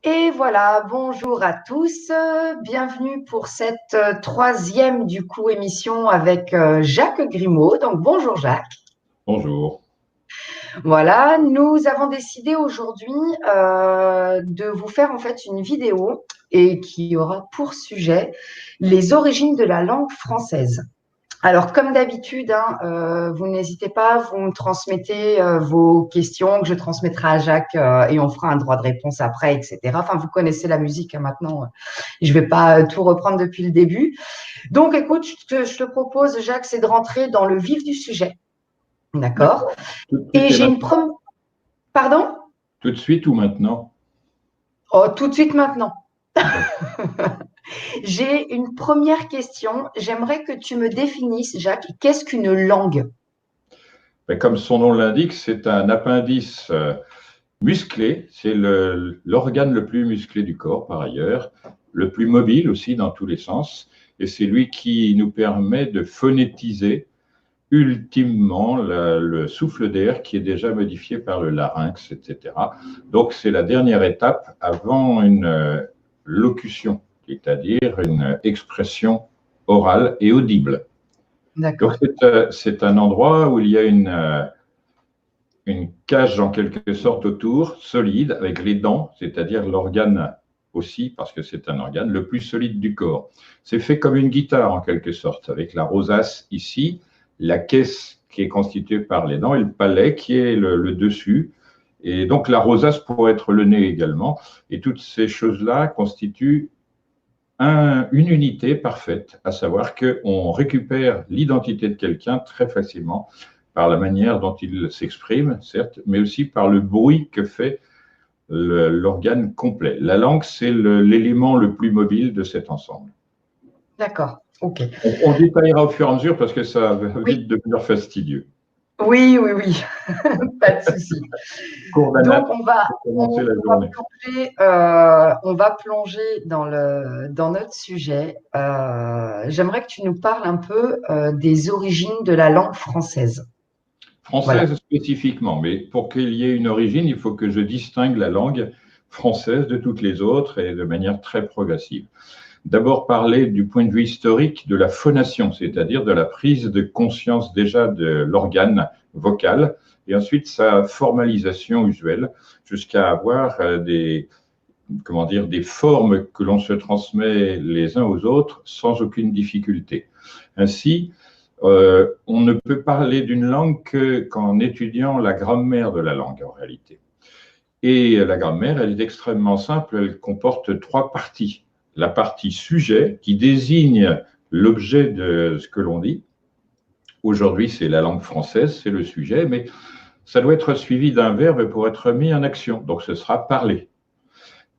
Et voilà, bonjour à tous, bienvenue pour cette troisième émission avec Jacques Grimaud. Donc bonjour Jacques. Bonjour. Voilà, nous avons décidé aujourd'hui de vous faire en fait une vidéo et qui aura pour sujet les origines de la langue française. Alors, comme d'habitude, vous n'hésitez pas, vous me transmettez vos questions que je transmettrai à Jacques et on fera un droit de réponse après, etc. Enfin, vous connaissez la musique maintenant. Je ne vais pas tout reprendre depuis le début. Donc, écoute, ce que je te propose, Jacques, c'est de rentrer dans le vif du sujet. D'accord? Tout de Et suite et j'ai une maintenant. première… Pardon? Tout de suite ou maintenant? Oh, tout de suite maintenant. D'accord. J'ai une première question. J'aimerais que tu me définisses, Jacques, qu'est-ce qu'une langue? Ben, comme son nom l'indique, c'est un appendice musclé. C'est l'organe le plus musclé du corps, par ailleurs, le plus mobile aussi dans tous les sens. Et c'est lui qui nous permet de phonétiser ultimement le souffle d'air qui est déjà modifié par le larynx, etc. Donc, c'est la dernière étape avant une locution, c'est-à-dire une expression orale et audible. Donc, D'accord. c'est un endroit où il y a une cage en quelque sorte autour, solide, avec les dents, c'est-à-dire l'organe aussi, parce que c'est un organe, le plus solide du corps. C'est fait comme une guitare en quelque sorte, avec la rosace ici, la caisse qui est constituée par les dents et le palais qui est le dessus. Et donc la rosace pourrait être le nez également. Et toutes ces choses-là constituent une unité parfaite, à savoir qu'on récupère l'identité de quelqu'un très facilement par la manière dont il s'exprime, certes, mais aussi par le bruit que fait l'organe complet. La langue, c'est l'élément le plus mobile de cet ensemble. D'accord. OK. On détaillera au fur et à mesure parce que ça va Oui. vite devenir fastidieux. Oui, oui, oui, pas de souci. Cours Donc, d'anatomie pour commencer la journée. on va plonger dans notre sujet. J'aimerais que tu nous parles un peu des origines de la langue française. Voilà. Française spécifiquement, mais pour qu'il y ait une origine, il faut que je distingue la langue française de toutes les autres et de manière très progressive. D'abord parler du point de vue historique de la phonation, c'est-à-dire de la prise de conscience déjà de l'organe vocal, et ensuite sa formalisation usuelle, jusqu'à avoir des formes que l'on se transmet les uns aux autres sans aucune difficulté. Ainsi, on ne peut parler d'une langue qu'en étudiant la grammaire de la langue en réalité. Et la grammaire, elle est extrêmement simple, elle comporte trois parties. La partie sujet, qui désigne l'objet de ce que l'on dit. Aujourd'hui, c'est la langue française, c'est le sujet, mais ça doit être suivi d'un verbe pour être mis en action. Donc, ce sera parler.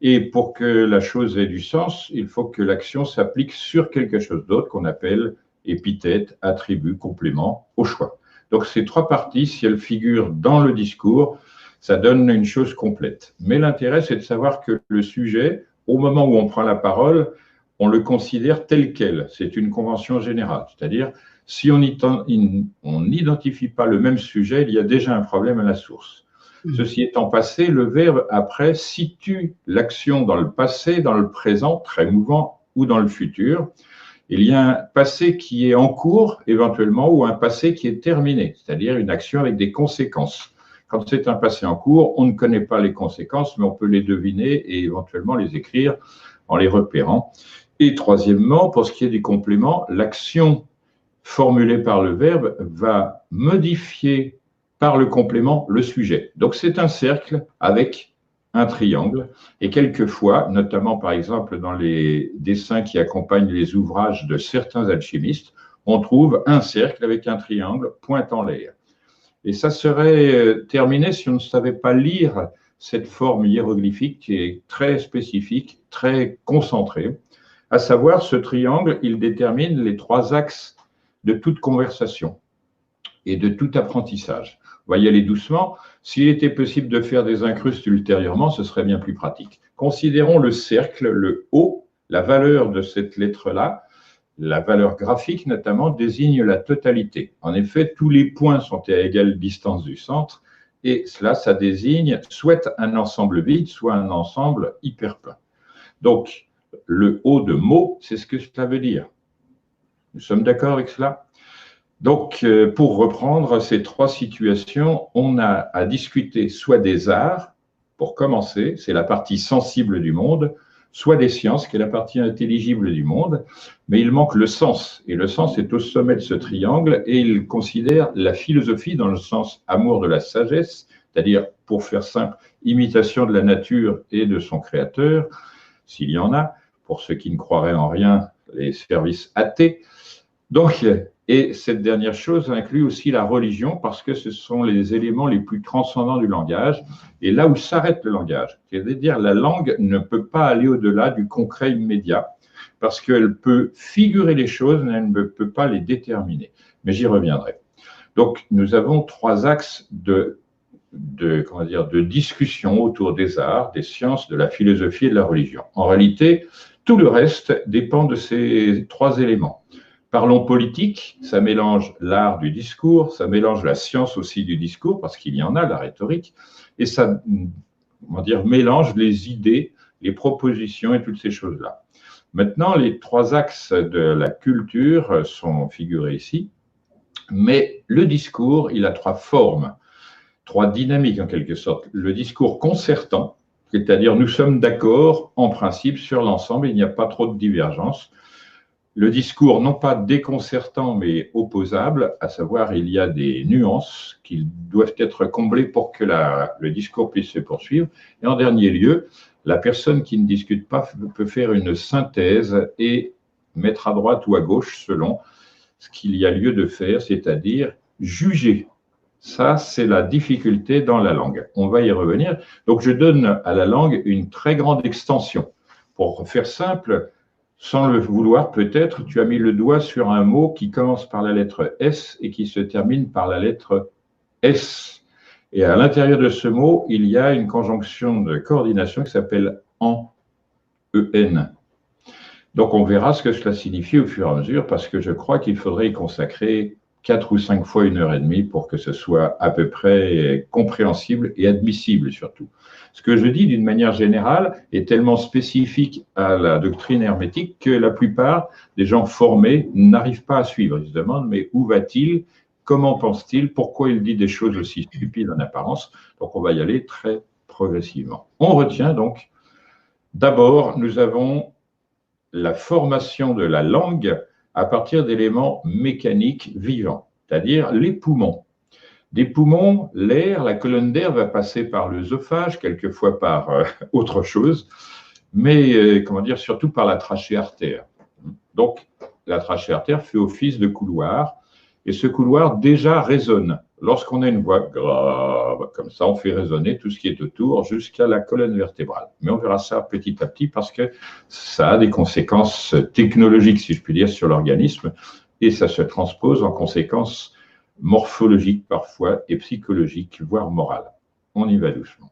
Et pour que la chose ait du sens, il faut que l'action s'applique sur quelque chose d'autre qu'on appelle épithète, attribut, complément, au choix. Donc, ces trois parties, si elles figurent dans le discours, ça donne une chose complète. Mais l'intérêt, c'est de savoir que le sujet, au moment où on prend la parole, on le considère tel quel. C'est une convention générale. C'est-à-dire, si on n'identifie pas le même sujet, il y a déjà un problème à la source. Ceci étant passé, le verbe après situe l'action dans le passé, dans le présent, très mouvant, ou dans le futur. Il y a un passé qui est en cours, éventuellement, ou un passé qui est terminé, c'est-à-dire une action avec des conséquences. Quand c'est un passé en cours, on ne connaît pas les conséquences, mais on peut les deviner et éventuellement les écrire en les repérant. Et troisièmement, pour ce qui est du complément, l'action formulée par le verbe va modifier par le complément le sujet. Donc c'est un cercle avec un triangle et quelquefois, notamment par exemple dans les dessins qui accompagnent les ouvrages de certains alchimistes, on trouve un cercle avec un triangle pointant l'air. Et ça serait terminé si on ne savait pas lire cette forme hiéroglyphique qui est très spécifique, très concentrée. À savoir, ce triangle, il détermine les trois axes de toute conversation et de tout apprentissage. On va y aller doucement. S'il était possible de faire des incrustes ultérieurement, ce serait bien plus pratique. Considérons le cercle, le O, la valeur de cette lettre-là, la valeur graphique notamment, désigne la totalité. En effet, tous les points sont à égale distance du centre Et cela, ça désigne soit un ensemble vide, soit un ensemble hyper plein. Donc, le haut de mot, c'est ce que cela veut dire. Nous sommes d'accord avec cela? Donc, pour reprendre ces trois situations, on a à discuter soit des arts, pour commencer, c'est la partie sensible du monde, soit des sciences, qui est la partie intelligible du monde, mais il manque le sens. Et le sens est au sommet de ce triangle, et il considère la philosophie dans le sens amour de la sagesse, c'est-à-dire, pour faire simple, imitation de la nature et de son créateur, s'il y en a, pour ceux qui ne croiraient en rien, les services athées. Donc, et cette dernière chose inclut aussi la religion, parce que ce sont les éléments les plus transcendants du langage, et là où s'arrête le langage. C'est-à-dire, la langue ne peut pas aller au-delà du concret immédiat, parce qu'elle peut figurer les choses, mais elle ne peut pas les déterminer. Mais j'y reviendrai. Donc, nous avons trois axes de discussion autour des arts, des sciences, de la philosophie et de la religion. En réalité, tout le reste dépend de ces trois éléments. Parlons politique, ça mélange l'art du discours, ça mélange la science aussi du discours, parce qu'il y en a, la rhétorique, et ça mélange les idées, les propositions et toutes ces choses-là. Maintenant, les trois axes de la culture sont figurés ici, mais le discours, il a trois formes, trois dynamiques en quelque sorte. Le discours concertant, c'est-à-dire nous sommes d'accord en principe sur l'ensemble, il n'y a pas trop de divergences. Le discours, non pas déconcertant, mais opposable, à savoir il y a des nuances qui doivent être comblées pour que le discours puisse se poursuivre. Et en dernier lieu, la personne qui ne discute pas peut faire une synthèse et mettre à droite ou à gauche selon ce qu'il y a lieu de faire, c'est-à-dire juger. Ça, c'est la difficulté dans la langue. On va y revenir. Donc, je donne à la langue une très grande extension. Pour faire simple, sans le vouloir, peut-être, tu as mis le doigt sur un mot qui commence par la lettre S et qui se termine par la lettre S. Et à l'intérieur de ce mot, il y a une conjonction de coordination qui s'appelle en, E-N. Donc, on verra ce que cela signifie au fur et à mesure, parce que je crois qu'il faudrait y consacrer 4 ou 5 fois 1h30 pour que ce soit à peu près compréhensible et admissible surtout. Ce que je dis d'une manière générale est tellement spécifique à la doctrine hermétique que la plupart des gens formés n'arrivent pas à suivre. Ils se demandent, mais où va-t-il? Comment pense-t-il? Pourquoi il dit des choses aussi stupides en apparence? Donc, on va y aller très progressivement. On retient donc, d'abord, nous avons la formation de la langue à partir d'éléments mécaniques vivants, c'est-à-dire les poumons. Des poumons, l'air, la colonne d'air va passer par l'œsophage, quelquefois par autre chose, mais surtout par la trachéartère. Donc, la trachéartère fait office de couloir, et ce couloir déjà résonne. Lorsqu'on a une voix grave, comme ça, on fait résonner tout ce qui est autour jusqu'à la colonne vertébrale. Mais on verra ça petit à petit parce que ça a des conséquences technologiques, si je puis dire, sur l'organisme, et ça se transpose en conséquences morphologiques parfois et psychologiques, voire morales. On y va doucement.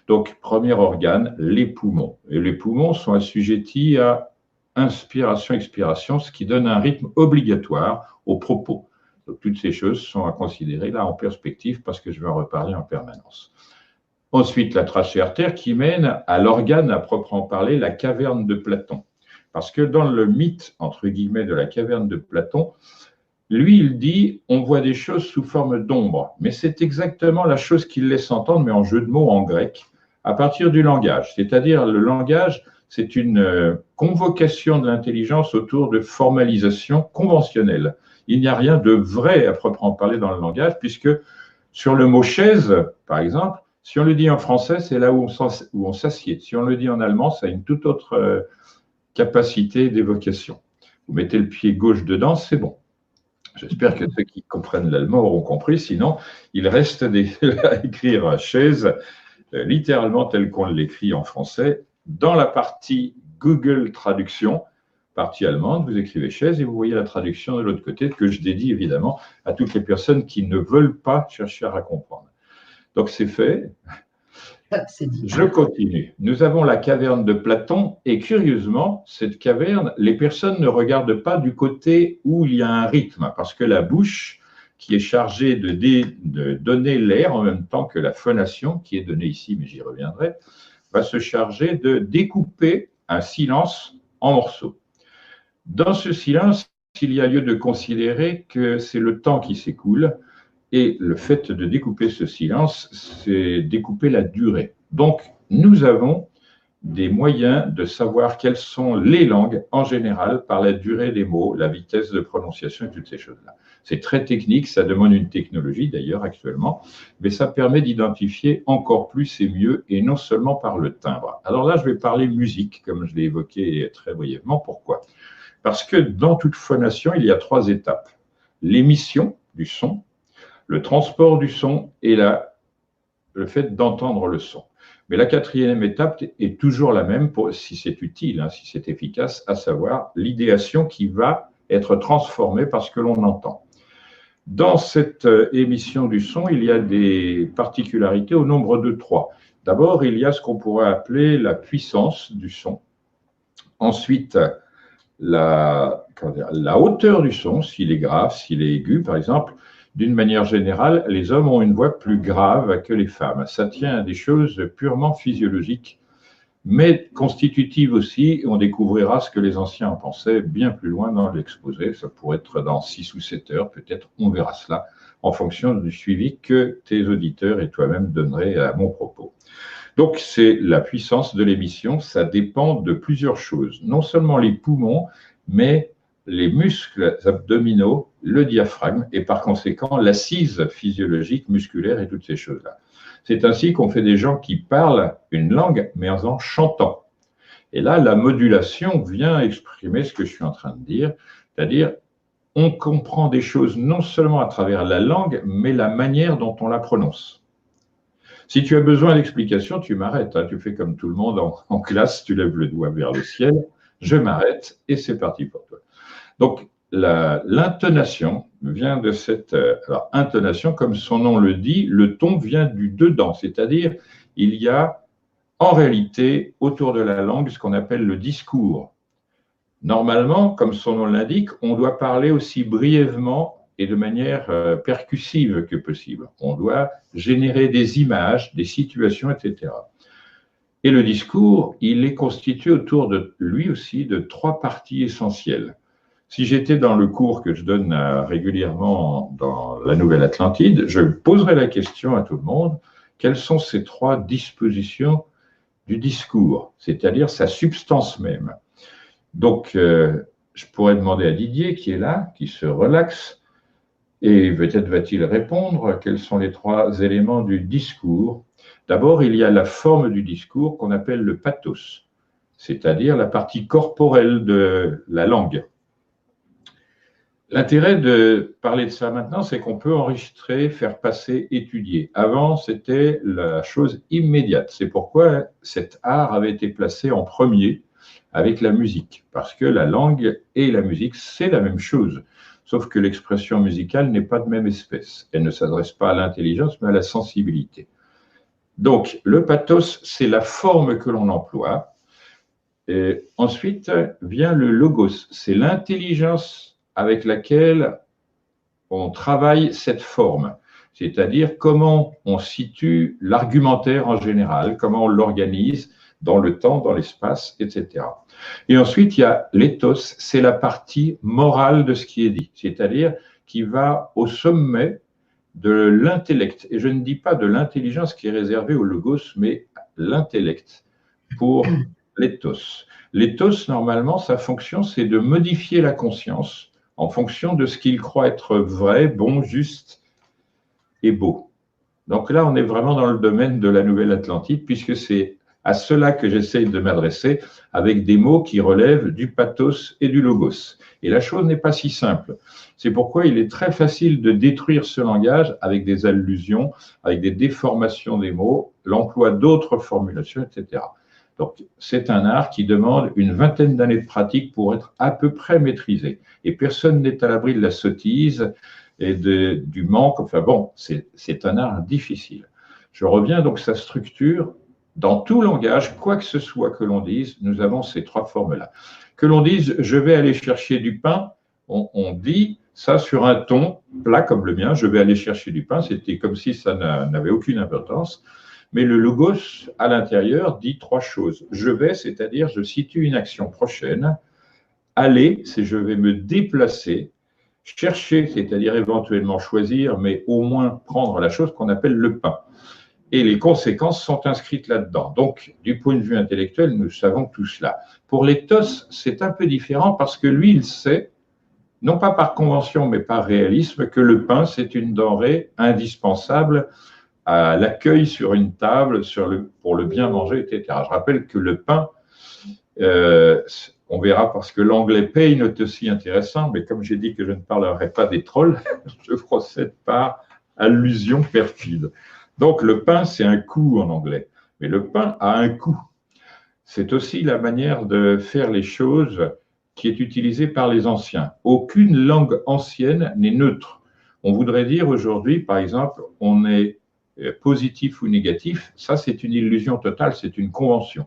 Donc, premier organe, les poumons. Et les poumons sont assujettis à inspiration-expiration, ce qui donne un rythme obligatoire aux propos. Donc, toutes ces choses sont à considérer là en perspective parce que je vais en reparler en permanence. Ensuite, la trachéartère qui mène à l'organe à proprement parler, la caverne de Platon. Parce que dans le mythe, entre guillemets, de la caverne de Platon, lui, il dit, on voit des choses sous forme d'ombre. Mais c'est exactement la chose qu'il laisse entendre, mais en jeu de mots en grec, à partir du langage. C'est-à-dire, le langage, c'est une convocation de l'intelligence autour de formalisation conventionnelle. Il n'y a rien de vrai à proprement parler dans le langage, puisque sur le mot chaise, par exemple, si on le dit en français, c'est là où on s'assied. Si on le dit en allemand, ça a une toute autre capacité d'évocation. Vous mettez le pied gauche dedans, c'est bon. J'espère que ceux qui comprennent l'allemand auront compris, sinon il reste à écrire chaise, littéralement tel qu'on l'écrit en français. Dans la partie Google Traduction, partie allemande, vous écrivez chaise et vous voyez la traduction de l'autre côté que je dédie évidemment à toutes les personnes qui ne veulent pas chercher à comprendre. Donc c'est fait. Je continue. Nous avons la caverne de Platon et curieusement, cette caverne, les personnes ne regardent pas du côté où il y a un rythme parce que la bouche, qui est chargé de donner l'air en même temps que la phonation, qui est donnée ici, mais j'y reviendrai, va se charger de découper un silence en morceaux. Dans ce silence, il y a lieu de considérer que c'est le temps qui s'écoule, et le fait de découper ce silence, c'est découper la durée. Donc, nous avons des moyens de savoir quelles sont les langues en général par la durée des mots, la vitesse de prononciation et toutes ces choses-là. C'est très technique, ça demande une technologie d'ailleurs actuellement, mais ça permet d'identifier encore plus et mieux, et non seulement par le timbre. Alors là, je vais parler musique, comme je l'ai évoqué très brièvement. Pourquoi? Parce que dans toute phonation, il y a 3 étapes. L'émission du son, le transport du son et le fait d'entendre le son. Mais la 4e étape est toujours la même, si c'est utile, si c'est efficace, à savoir l'idéation qui va être transformée par ce que l'on entend. Dans cette émission du son, il y a des particularités au nombre de 3. D'abord, il y a ce qu'on pourrait appeler la puissance du son. Ensuite, la hauteur du son, s'il est grave, s'il est aigu, par exemple. D'une manière générale, les hommes ont une voix plus grave que les femmes. Ça tient à des choses purement physiologiques, mais constitutives aussi. On découvrira ce que les anciens en pensaient bien plus loin dans l'exposé. Ça pourrait être dans 6 ou 7 heures, peut-être. On verra cela en fonction du suivi que tes auditeurs et toi-même donneraient à mon propos. Donc, c'est la puissance de l'émission. Ça dépend de plusieurs choses. Non seulement les poumons, mais les muscles abdominaux, le diaphragme et par conséquent l'assise physiologique musculaire et toutes ces choses-là. C'est ainsi qu'on fait des gens qui parlent une langue mais en chantant. Et là, la modulation vient exprimer ce que je suis en train de dire, c'est-à-dire on comprend des choses non seulement à travers la langue, mais la manière dont on la prononce. Si tu as besoin d'explication, tu m'arrêtes. Tu fais comme tout le monde en classe, tu lèves le doigt vers le ciel, je m'arrête et c'est parti pour toi. Donc, l'intonation vient de cette intonation, comme son nom le dit, le ton vient du dedans, c'est-à-dire il y a en réalité autour de la langue ce qu'on appelle le discours. Normalement, comme son nom l'indique, on doit parler aussi brièvement et de manière percussive que possible. On doit générer des images, des situations, etc. Et le discours, il est constitué autour de lui aussi de 3 parties essentielles. Si j'étais dans le cours que je donne régulièrement dans la Nouvelle-Atlantide, je poserais la question à tout le monde, quelles sont ces 3 dispositions du discours, c'est-à-dire sa substance même. Donc, je pourrais demander à Didier, qui est là, qui se relaxe, et peut-être va-t-il répondre, quels sont les 3 éléments du discours. D'abord, il y a la forme du discours qu'on appelle le pathos, c'est-à-dire la partie corporelle de la langue. L'intérêt de parler de ça maintenant, c'est qu'on peut enregistrer, faire passer, étudier. Avant, c'était la chose immédiate. C'est pourquoi cet art avait été placé en premier avec la musique, parce que la langue et la musique, c'est la même chose, sauf que l'expression musicale n'est pas de même espèce. Elle ne s'adresse pas à l'intelligence, mais à la sensibilité. Donc, le pathos, c'est la forme que l'on emploie. Et ensuite vient le logos, c'est l'intelligence avec laquelle on travaille cette forme, c'est-à-dire comment on situe l'argumentaire en général, comment on l'organise dans le temps, dans l'espace, etc. Et ensuite, il y a l'éthos, c'est la partie morale de ce qui est dit, c'est-à-dire qui va au sommet de l'intellect. Et je ne dis pas de l'intelligence qui est réservée au logos, mais l'intellect pour l'éthos. L'éthos, normalement, sa fonction, c'est de modifier la conscience en fonction de ce qu'il croit être vrai, bon, juste et beau. Donc là, on est vraiment dans le domaine de la Nouvelle-Atlantide, puisque c'est à cela que j'essaye de m'adresser avec des mots qui relèvent du pathos et du logos. Et la chose n'est pas si simple. C'est pourquoi il est très facile de détruire ce langage avec des allusions, avec des déformations des mots, l'emploi d'autres formulations, etc. Donc, c'est un art qui demande une 20aine d'années de pratique pour être à peu près maîtrisé. Et personne n'est à l'abri de la sottise et du manque. Enfin bon, c'est un art difficile. Je reviens donc à sa structure. Dans tout langage, quoi que ce soit que l'on dise, nous avons ces 3 formes-là. Que l'on dise « je vais aller chercher du pain », on dit Ça, sur un ton plat comme le mien, je vais aller chercher du pain. C'était comme si ça n'avait aucune importance. Mais le logos, à l'intérieur, dit trois choses. Je vais, c'est-à-dire je situe une action prochaine. Aller, c'est je vais me déplacer. Chercher, c'est-à-dire éventuellement choisir, mais au moins prendre la chose qu'on appelle le pain. Et les conséquences sont inscrites là-dedans. Donc, du point de vue intellectuel, nous savons tout cela. Pour l'éthos, c'est un peu différent parce que lui, il sait, non pas par convention, mais par réalisme, que le pain, c'est une denrée indispensable à l'accueil sur une table, pour le bien manger, etc. Je rappelle que le pain, on verra parce que l'anglais pain est aussi intéressant, mais comme j'ai dit que je ne parlerai pas des trolls, je procède par allusion perfide. Donc le pain, c'est un coût en anglais, mais le pain a un coût. C'est aussi la manière de faire les choses qui est utilisée par les anciens. Aucune langue ancienne n'est neutre. On voudrait dire aujourd'hui, par exemple, on est positif ou négatif, ça c'est une illusion totale, c'est une convention.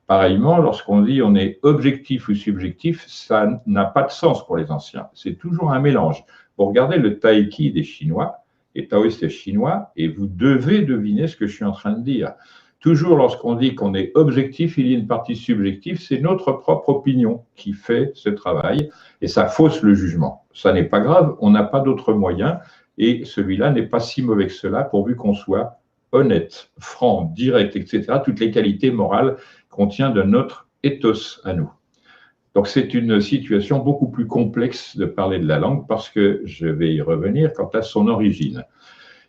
Pareillement, lorsqu'on dit on est objectif ou subjectif, ça n'a pas de sens pour les anciens. C'est toujours un mélange. Vous regardez le taïki des Chinois, les taoïstes chinois, et vous devez deviner ce que je suis en train de dire. Toujours lorsqu'on dit qu'on est objectif, il y a une partie subjective, c'est notre propre opinion qui fait ce travail, et ça fausse le jugement. Ça n'est pas grave, on n'a pas d'autre moyen, et celui-là n'est pas si mauvais que cela, pourvu qu'on soit honnête, franc, direct, etc., toutes les qualités morales qu'on tient de notre ethos à nous. Donc c'est une situation beaucoup plus complexe de parler de la langue parce que je vais y revenir quant à son origine.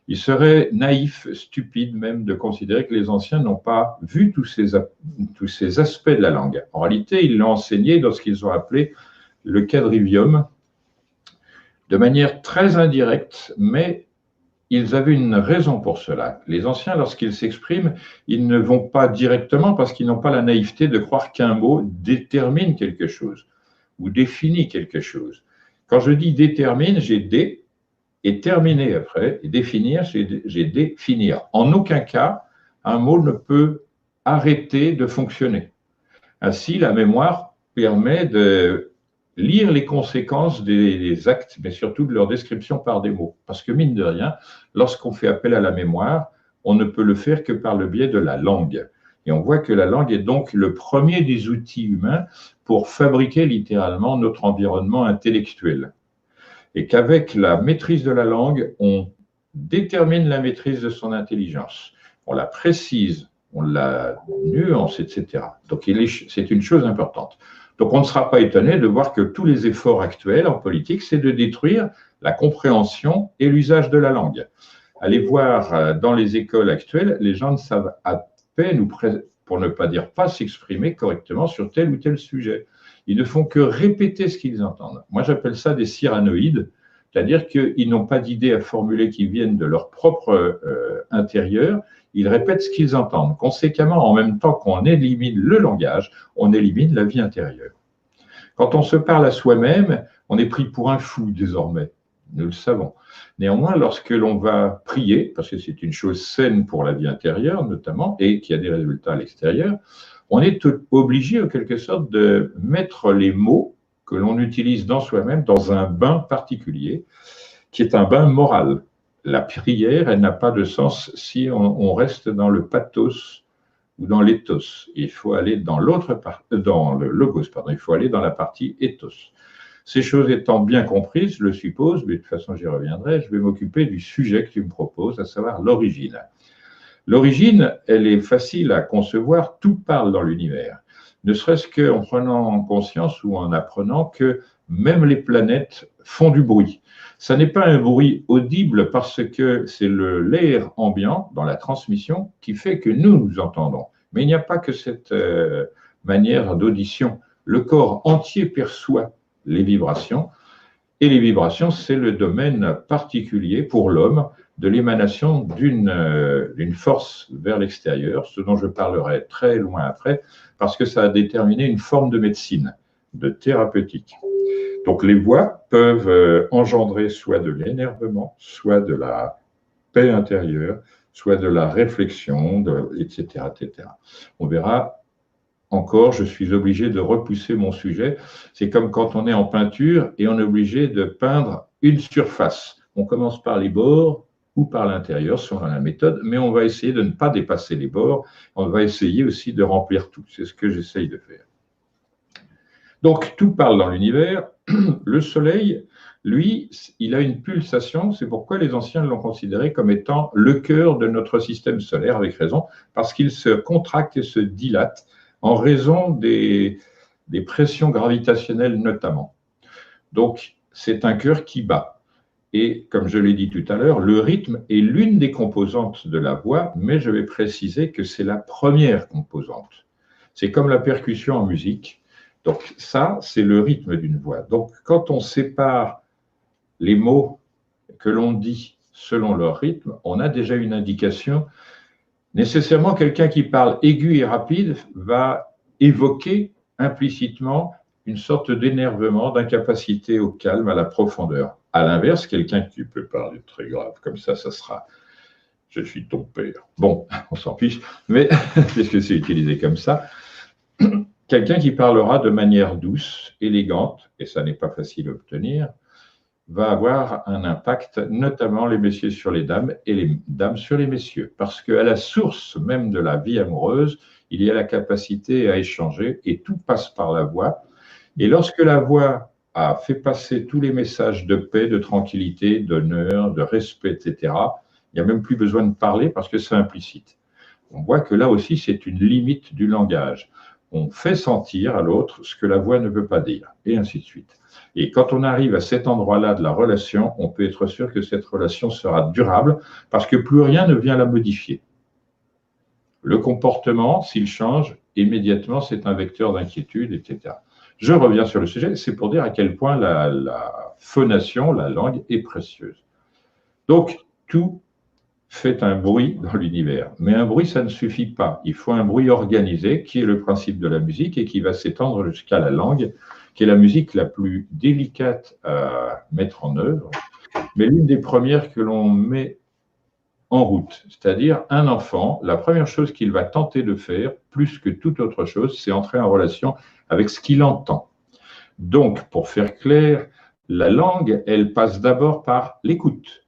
Il serait naïf, stupide même de considérer que les anciens n'ont pas vu tous ces aspects de la langue. En réalité, ils l'ont enseigné dans ce qu'ils ont appelé le quadrivium, de manière très indirecte, mais ils avaient une raison pour cela. Les anciens, lorsqu'ils s'expriment, ils ne vont pas directement parce qu'ils n'ont pas la naïveté de croire qu'un mot détermine quelque chose ou définit quelque chose. Quand je dis détermine, j'ai dé et terminer après, et définir, j'ai définir. En aucun cas, un mot ne peut arrêter de fonctionner. Ainsi, la mémoire permet de lire les conséquences des actes, mais surtout de leur description par des mots. Parce que, mine de rien, lorsqu'on fait appel à la mémoire, on ne peut le faire que par le biais de la langue. Et on voit que la langue est donc le premier des outils humains pour fabriquer littéralement notre environnement intellectuel. Et qu'avec la maîtrise de la langue, on détermine la maîtrise de son intelligence. On la précise, on la nuance, etc. Donc, c'est une chose importante. Donc, on ne sera pas étonné de voir que tous les efforts actuels en politique, c'est de détruire la compréhension et l'usage de la langue. Allez voir dans les écoles actuelles, les gens ne savent à peine, ou pour ne pas dire pas, s'exprimer correctement sur tel ou tel sujet. Ils ne font que répéter ce qu'ils entendent. Moi, j'appelle ça des cyranoïdes, c'est-à-dire qu'ils n'ont pas d'idées à formuler qui viennent de leur propre intérieur. Ils répètent ce qu'ils entendent. Conséquemment, en même temps qu'on élimine le langage, on élimine la vie intérieure. Quand on se parle à soi-même, on est pris pour un fou désormais. Nous le savons. Néanmoins, lorsque l'on va prier, parce que c'est une chose saine pour la vie intérieure notamment, et qui a des résultats à l'extérieur, on est obligé en quelque sorte de mettre les mots que l'on utilise dans soi-même dans un bain particulier, qui est un bain moral. La prière, elle n'a pas de sens si on reste dans le pathos ou dans l'éthos. Il faut aller dans dans le logos, pardon, il faut aller dans la partie ethos. Ces choses étant bien comprises, je le suppose, mais de toute façon j'y reviendrai, je vais m'occuper du sujet que tu me proposes, à savoir l'origine. L'origine, elle est facile à concevoir, tout parle dans l'univers. Ne serait-ce qu'en prenant conscience ou en apprenant que même les planètes font du bruit. Ça n'est pas un bruit audible parce que c'est l'air ambiant dans la transmission qui fait que nous entendons. Mais il n'y a pas que cette manière d'audition. Le corps entier perçoit les vibrations et les vibrations, c'est le domaine particulier pour l'homme de l'émanation d'une force vers l'extérieur, ce dont je parlerai très loin après, parce que ça a déterminé une forme de médecine, de thérapeutique. Donc les voix peuvent engendrer soit de l'énervement, soit de la paix intérieure, soit de la réflexion, etc., etc. On verra encore, je suis obligé de repousser mon sujet. C'est comme quand on est en peinture et on est obligé de peindre une surface. On commence par les bords ou par l'intérieur, selon la méthode, mais on va essayer de ne pas dépasser les bords. On va essayer aussi de remplir tout. C'est ce que j'essaye de faire. Donc, tout parle dans l'univers. Le Soleil, lui, il a une pulsation. C'est pourquoi les anciens l'ont considéré comme étant le cœur de notre système solaire, avec raison, parce qu'il se contracte et se dilate en raison des pressions gravitationnelles notamment. Donc, c'est un cœur qui bat. Et comme je l'ai dit tout à l'heure, le rythme est l'une des composantes de la voix, mais je vais préciser que c'est la première composante. C'est comme la percussion en musique. Donc ça, c'est le rythme d'une voix. Donc quand on sépare les mots que l'on dit selon leur rythme, on a déjà une indication. Nécessairement, quelqu'un qui parle aigu et rapide va évoquer implicitement une sorte d'énervement, d'incapacité au calme, à la profondeur. À l'inverse, quelqu'un qui peut parler très grave, comme ça sera « je suis ton père ». Bon, on s'en fiche, mais puisque c'est utilisé comme ça, quelqu'un qui parlera de manière douce, élégante, et ça n'est pas facile à obtenir, va avoir un impact, notamment les messieurs sur les dames et les dames sur les messieurs. Parce qu'à la source même de la vie amoureuse, il y a la capacité à échanger et tout passe par la voix. Et lorsque la voix a fait passer tous les messages de paix, de tranquillité, d'honneur, de respect, etc., il n'y a même plus besoin de parler parce que c'est implicite. On voit que là aussi, c'est une limite du langage. On fait sentir à l'autre ce que la voix ne veut pas dire, et ainsi de suite. Et quand on arrive à cet endroit-là de la relation, on peut être sûr que cette relation sera durable parce que plus rien ne vient la modifier. Le comportement, s'il change, immédiatement, c'est un vecteur d'inquiétude, etc. Je reviens sur le sujet, c'est pour dire à quel point la phonation, la langue, est précieuse. Donc, tout fait un bruit dans l'univers. Mais un bruit, ça ne suffit pas. Il faut un bruit organisé, qui est le principe de la musique et qui va s'étendre jusqu'à la langue, qui est la musique la plus délicate à mettre en œuvre, mais l'une des premières que l'on met en route. C'est-à-dire, un enfant, la première chose qu'il va tenter de faire, plus que toute autre chose, c'est entrer en relation avec ce qu'il entend. Donc, pour faire clair, la langue, elle passe d'abord par l'écoute.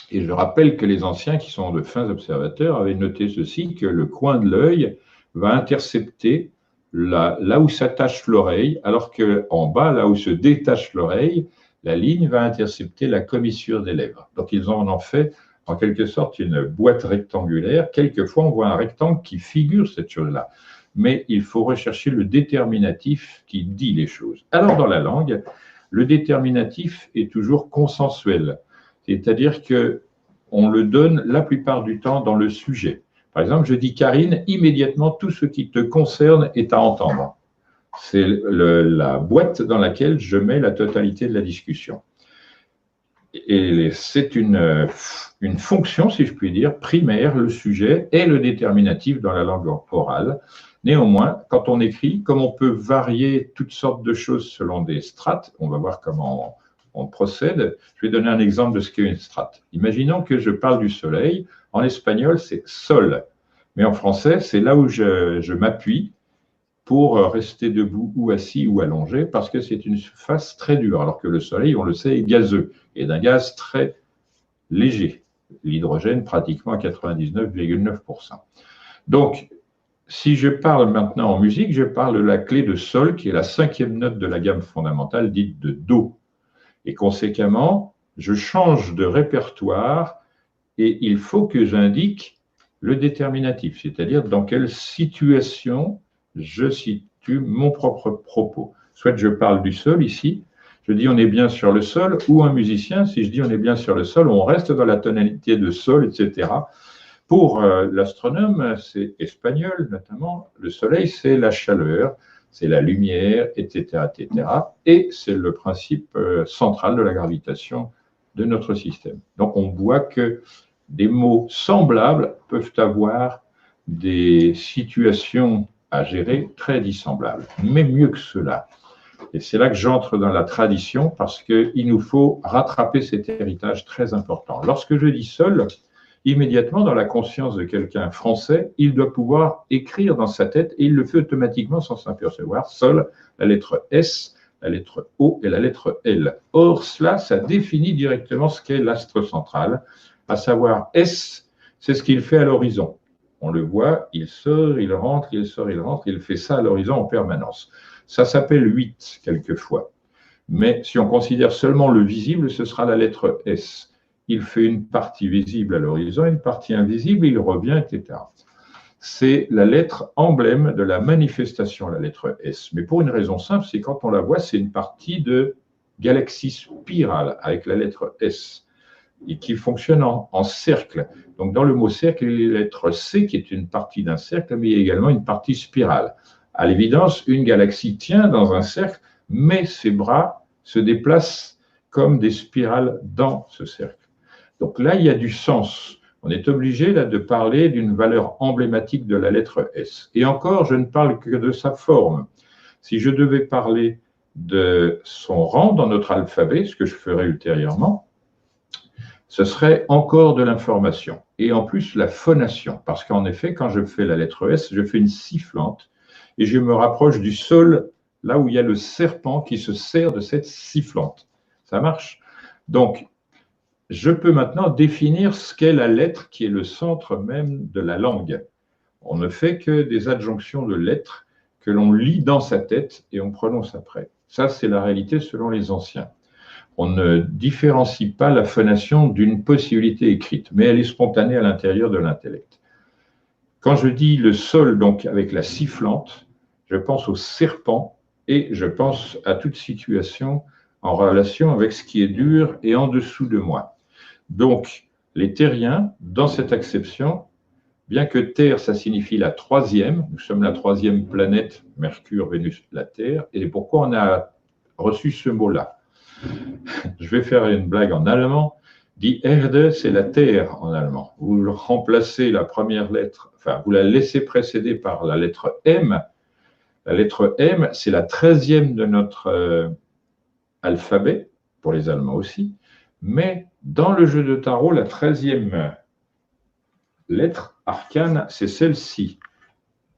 Et je rappelle que les anciens, qui sont de fins observateurs, avaient noté ceci, que le coin de l'œil va intercepter là où s'attache l'oreille, alors qu'en bas, là où se détache l'oreille, la ligne va intercepter la commissure des lèvres. Donc, ils en ont fait, en quelque sorte, une boîte rectangulaire. Quelquefois, on voit un rectangle qui figure cette chose-là. Mais il faut rechercher le déterminatif qui dit les choses. Alors, dans la langue, le déterminatif est toujours consensuel. C'est-à-dire qu'on le donne la plupart du temps dans le sujet. Par exemple, je dis Karine, immédiatement, tout ce qui te concerne est à entendre. C'est la boîte dans laquelle je mets la totalité de la discussion. Et c'est une fonction, si je puis dire, primaire, le sujet et le déterminatif dans la langue orale. Néanmoins, quand on écrit, comme on peut varier toutes sortes de choses selon des strates, on va voir comment on procède. Je vais donner un exemple de ce qu'est une strate. Imaginons que je parle du soleil. En espagnol, c'est sol. Mais en français, c'est là où je m'appuie pour rester debout ou assis ou allongé, parce que c'est une surface très dure, alors que le soleil, on le sait, est gazeux, et d'un gaz très léger. L'hydrogène, pratiquement à 99,9%. Donc, si je parle maintenant en musique, je parle de la clé de sol, qui est la 5e note de la gamme fondamentale, dite de Do. Et conséquemment, je change de répertoire et il faut que j'indique le déterminatif, c'est-à-dire dans quelle situation je situe mon propre propos. Soit je parle du sol ici, je dis on est bien sur le sol, ou un musicien, si je dis on est bien sur le sol, on reste dans la tonalité de sol, etc. Pour l'astronome, c'est espagnol notamment, le soleil c'est la chaleur, c'est la lumière, etc., etc. Et c'est le principe central de la gravitation de notre système. Donc, on voit que des mots semblables peuvent avoir des situations à gérer très dissemblables, mais mieux que cela. Et c'est là que j'entre dans la tradition, parce qu'il nous faut rattraper cet héritage très important. Lorsque je dis sol, immédiatement dans la conscience de quelqu'un français, il doit pouvoir écrire dans sa tête et il le fait automatiquement sans s'apercevoir. Sol, la lettre S, la lettre O et la lettre L. Or, cela, ça définit directement ce qu'est l'astre central, à savoir S, c'est ce qu'il fait à l'horizon. On le voit, il sort, il rentre, il sort, il rentre, il fait ça à l'horizon en permanence. Ça s'appelle 8 quelquefois. Mais si on considère seulement le visible, ce sera la lettre S. Il fait une partie visible à l'horizon, une partie invisible, il revient, etc. C'est la lettre emblème de la manifestation, la lettre S. Mais pour une raison simple, c'est quand on la voit, c'est une partie de galaxie spirale avec la lettre S et qui fonctionne en cercle. Donc dans le mot cercle, il y a la lettre C qui est une partie d'un cercle, mais il y a également une partie spirale. À l'évidence, une galaxie tient dans un cercle, mais ses bras se déplacent comme des spirales dans ce cercle. Donc là, il y a du sens. On est obligé là, de parler d'une valeur emblématique de la lettre S. Et encore, je ne parle que de sa forme. Si je devais parler de son rang dans notre alphabet, ce que je ferai ultérieurement, ce serait encore de l'information. Et en plus, la phonation. Parce qu'en effet, quand je fais la lettre S, je fais une sifflante et je me rapproche du sol, là où il y a le serpent qui se sert de cette sifflante. Ça marche? Donc, je peux maintenant définir ce qu'est la lettre qui est le centre même de la langue. On ne fait que des adjonctions de lettres que l'on lit dans sa tête et on prononce après. Ça, c'est la réalité selon les anciens. On ne différencie pas la phonation d'une possibilité écrite, mais elle est spontanée à l'intérieur de l'intellect. Quand je dis le sol, donc avec la sifflante, je pense au serpent et je pense à toute situation en relation avec ce qui est dur et en dessous de moi. Donc, les terriens, dans cette acception, bien que Terre, ça signifie la troisième, nous sommes la troisième planète, Mercure, Vénus, la Terre, et pourquoi on a reçu ce mot-là? Je vais faire une blague en allemand. Die Erde, c'est la Terre en allemand. Vous remplacez la première lettre, enfin, vous la laissez précéder par la lettre M. La lettre M, c'est la 13e de notre alphabet, pour les Allemands aussi. Mais dans le jeu de tarot, la 13e lettre arcane, c'est celle-ci.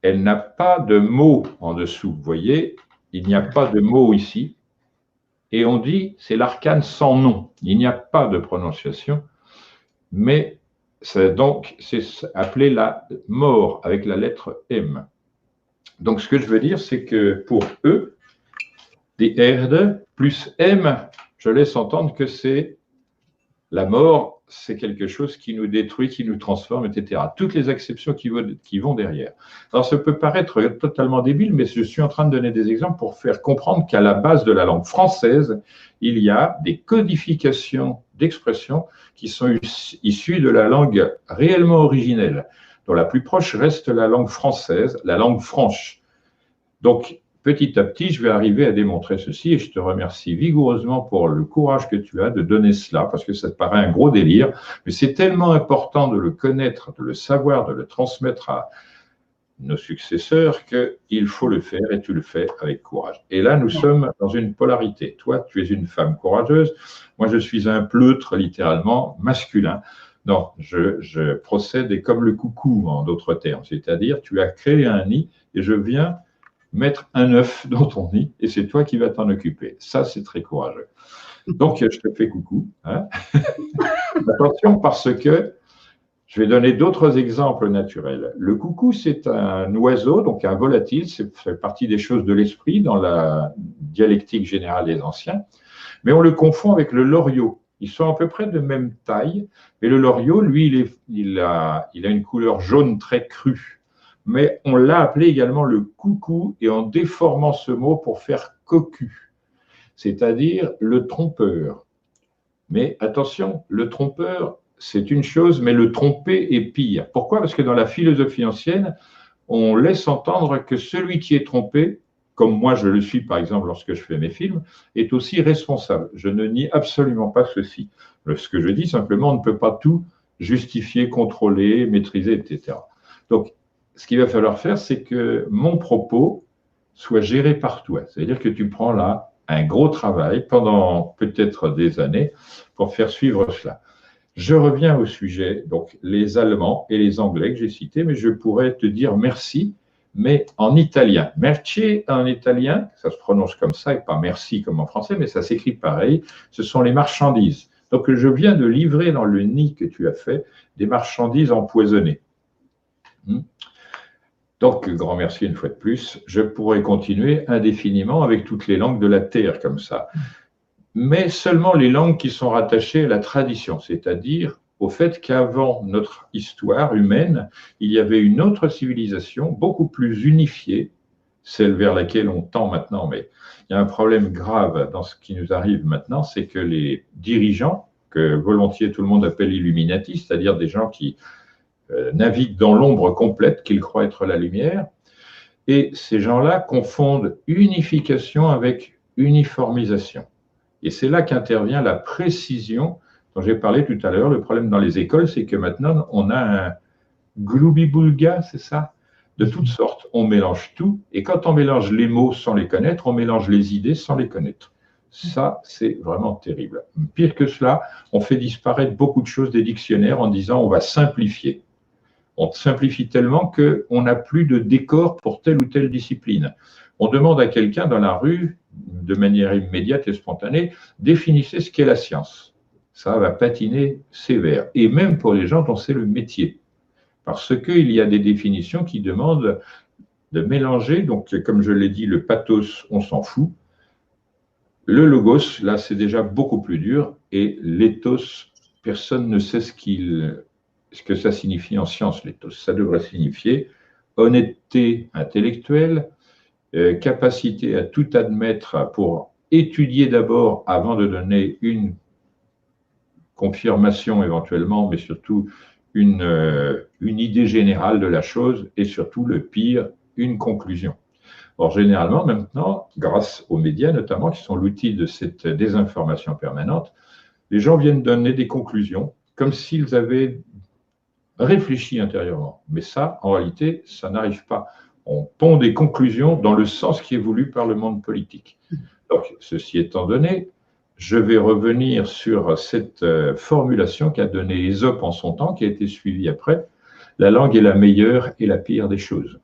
Elle n'a pas de mot en dessous. Vous voyez, il n'y a pas de mot ici. Et on dit, c'est l'arcane sans nom. Il n'y a pas de prononciation. Mais c'est appelé la mort avec la lettre M. Donc, ce que je veux dire, c'est que pour eux, die Erde plus M, je laisse entendre que c'est la mort, c'est quelque chose qui nous détruit, qui nous transforme, etc. Toutes les exceptions qui vont derrière. Alors, ça peut paraître totalement débile, mais je suis en train de donner des exemples pour faire comprendre qu'à la base de la langue française, il y a des codifications d'expressions qui sont issues de la langue réellement originelle, dont la plus proche reste la langue française, la langue franche. Donc, petit à petit, je vais arriver à démontrer ceci et je te remercie vigoureusement pour le courage que tu as de donner cela, parce que ça te paraît un gros délire, mais c'est tellement important de le connaître, de le savoir, de le transmettre à nos successeurs qu'il faut le faire et tu le fais avec courage. Et là, nous sommes dans une polarité. Toi, tu es une femme courageuse, moi, je suis un pleutre littéralement masculin. Non, je procède comme le coucou en d'autres termes, c'est-à-dire tu as créé un nid et je viens mettre un œuf dans ton nid et c'est toi qui vas t'en occuper. Ça, c'est très courageux. Donc, je te fais coucou. Hein. Attention, parce que je vais donner d'autres exemples naturels. Le coucou, c'est un oiseau, donc un volatile, ça fait partie des choses de l'esprit dans la dialectique générale des anciens, mais on le confond avec le loriot. Ils sont à peu près de même taille, mais le loriot, lui, il a une couleur jaune très crue. Mais on l'a appelé également le coucou et en déformant ce mot pour faire cocu, c'est-à-dire le trompeur. Mais attention, le trompeur, c'est une chose, mais le tromper est pire. Pourquoi? Parce que dans la philosophie ancienne, on laisse entendre que celui qui est trompé, comme moi je le suis par exemple lorsque je fais mes films, est aussi responsable. Je ne nie absolument pas ceci. Ce que je dis simplement, on ne peut pas tout justifier, contrôler, maîtriser, etc. Donc, ce qu'il va falloir faire, c'est que mon propos soit géré par toi. C'est-à-dire que tu prends là un gros travail pendant peut-être des années pour faire suivre cela. Je reviens au sujet, donc les Allemands et les Anglais que j'ai cités, mais je pourrais te dire merci, mais en italien. Merci en italien, ça se prononce comme ça, et pas merci comme en français, mais ça s'écrit pareil, ce sont les marchandises. Donc je viens de livrer dans le nid que tu as fait des marchandises empoisonnées. Donc, grand merci une fois de plus. Je pourrais continuer indéfiniment avec toutes les langues de la Terre comme ça. Mais seulement les langues qui sont rattachées à la tradition, c'est-à-dire au fait qu'avant notre histoire humaine, il y avait une autre civilisation beaucoup plus unifiée, celle vers laquelle on tend maintenant. Mais il y a un problème grave dans ce qui nous arrive maintenant, c'est que les dirigeants, que volontiers tout le monde appelle Illuminati, c'est-à-dire des gens qui naviguent dans l'ombre complète qu'ils croient être la lumière, et ces gens-là confondent unification avec uniformisation. Et c'est là qu'intervient la précision dont j'ai parlé tout à l'heure. Le problème dans les écoles, c'est que maintenant, on a un gloubi-boulga, c'est ça? De toutes sortes. On mélange tout. Et quand on mélange les mots sans les connaître, on mélange les idées sans les connaître. Ça, c'est vraiment terrible. Pire que cela, on fait disparaître beaucoup de choses des dictionnaires en disant on va simplifier. On simplifie tellement qu'on n'a plus de décor pour telle ou telle discipline. On demande à quelqu'un dans la rue, de manière immédiate et spontanée, définissez ce qu'est la science. Ça va patiner sévère. Et même pour les gens dont c'est le métier. Parce qu'il y a des définitions qui demandent de mélanger, donc comme je l'ai dit, le pathos, on s'en fout. Le logos, là, c'est déjà beaucoup plus dur. Et l'éthos, personne ne sait ce que ça signifie en science, l'éthos. Ça devrait signifier honnêteté intellectuelle, capacité à tout admettre pour étudier d'abord avant de donner une confirmation éventuellement, mais surtout une idée générale de la chose et surtout le pire, une conclusion. Or, généralement, maintenant, grâce aux médias notamment, qui sont l'outil de cette désinformation permanente, les gens viennent donner des conclusions comme s'ils avaient réfléchi intérieurement. Mais ça, en réalité, ça n'arrive pas. On pond des conclusions dans le sens qui est voulu par le monde politique. Donc, ceci étant donné, je vais revenir sur cette formulation qu'a donnée Ésope en son temps, qui a été suivie après. La langue est la meilleure et la pire des choses.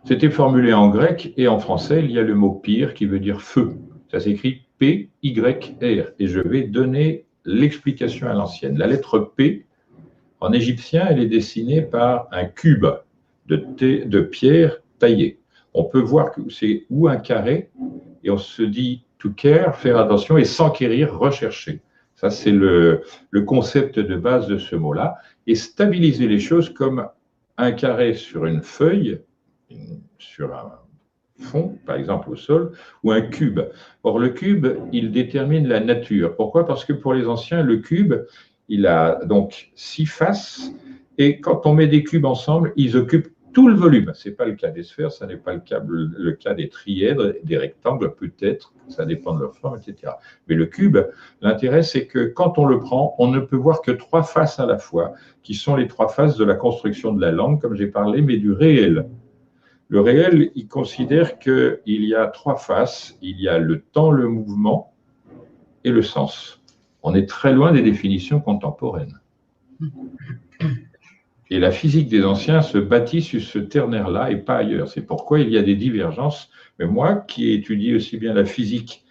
C'était formulé en grec et en français, il y a le mot pire qui veut dire feu. Ça s'écrit P-Y-R et je vais donner l'explication à l'ancienne. La lettre P, en égyptien, elle est dessinée par un cube de pierre taillée. On peut voir que c'est ou un carré, et on se dit to care, faire attention, et s'enquérir, rechercher. Ça, c'est le concept de base de ce mot-là. Et stabiliser les choses comme un carré sur une feuille, sur un fond, par exemple au sol, ou un cube. Or, le cube, il détermine la nature. Pourquoi? Parce que pour les anciens, le cube, il a donc 6 faces, et quand on met des cubes ensemble, ils occupent tout le volume. Ce n'est pas le cas des sphères, ce n'est pas le cas des trièdres, des rectangles peut-être, ça dépend de leur forme, etc. Mais le cube, l'intérêt, c'est que quand on le prend, on ne peut voir que 3 faces à la fois, qui sont les 3 faces de la construction de la langue, comme j'ai parlé, mais du réel. Le réel, il considère qu'il y a 3 faces, il y a le temps, le mouvement et le sens. On est très loin des définitions contemporaines. Et la physique des anciens se bâtit sur ce ternaire-là et pas ailleurs. C'est pourquoi il y a des divergences. Mais moi, qui ai étudié aussi bien la physique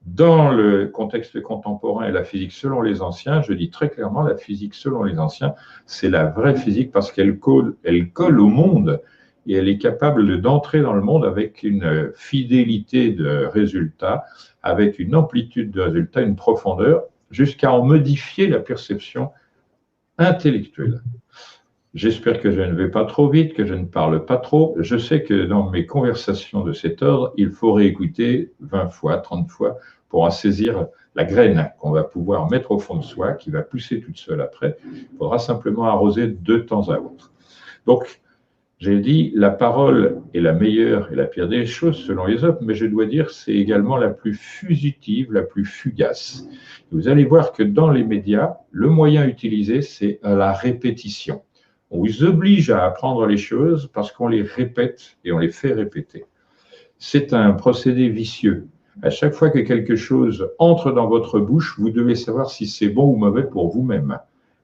dans le contexte contemporain et la physique selon les anciens, je dis très clairement, la physique selon les anciens, c'est la vraie physique parce qu'elle colle au monde et elle est capable d'entrer dans le monde avec une fidélité de résultats, avec une amplitude de résultats, une profondeur, jusqu'à en modifier la perception intellectuelle. J'espère que je ne vais pas trop vite, que je ne parle pas trop. Je sais que dans mes conversations de cet ordre, il faut réécouter 20 fois, 30 fois pour en saisir la graine qu'on va pouvoir mettre au fond de soi, qui va pousser toute seule après. Il faudra simplement arroser de temps à autre. Donc, j'ai dit, la parole est la meilleure et la pire des choses selon Ésope, mais je dois dire c'est également la plus fugitive, la plus fugace. Vous allez voir que dans les médias, le moyen utilisé, c'est la répétition. On vous oblige à apprendre les choses parce qu'on les répète et on les fait répéter. C'est un procédé vicieux. À chaque fois que quelque chose entre dans votre bouche, vous devez savoir si c'est bon ou mauvais pour vous-même,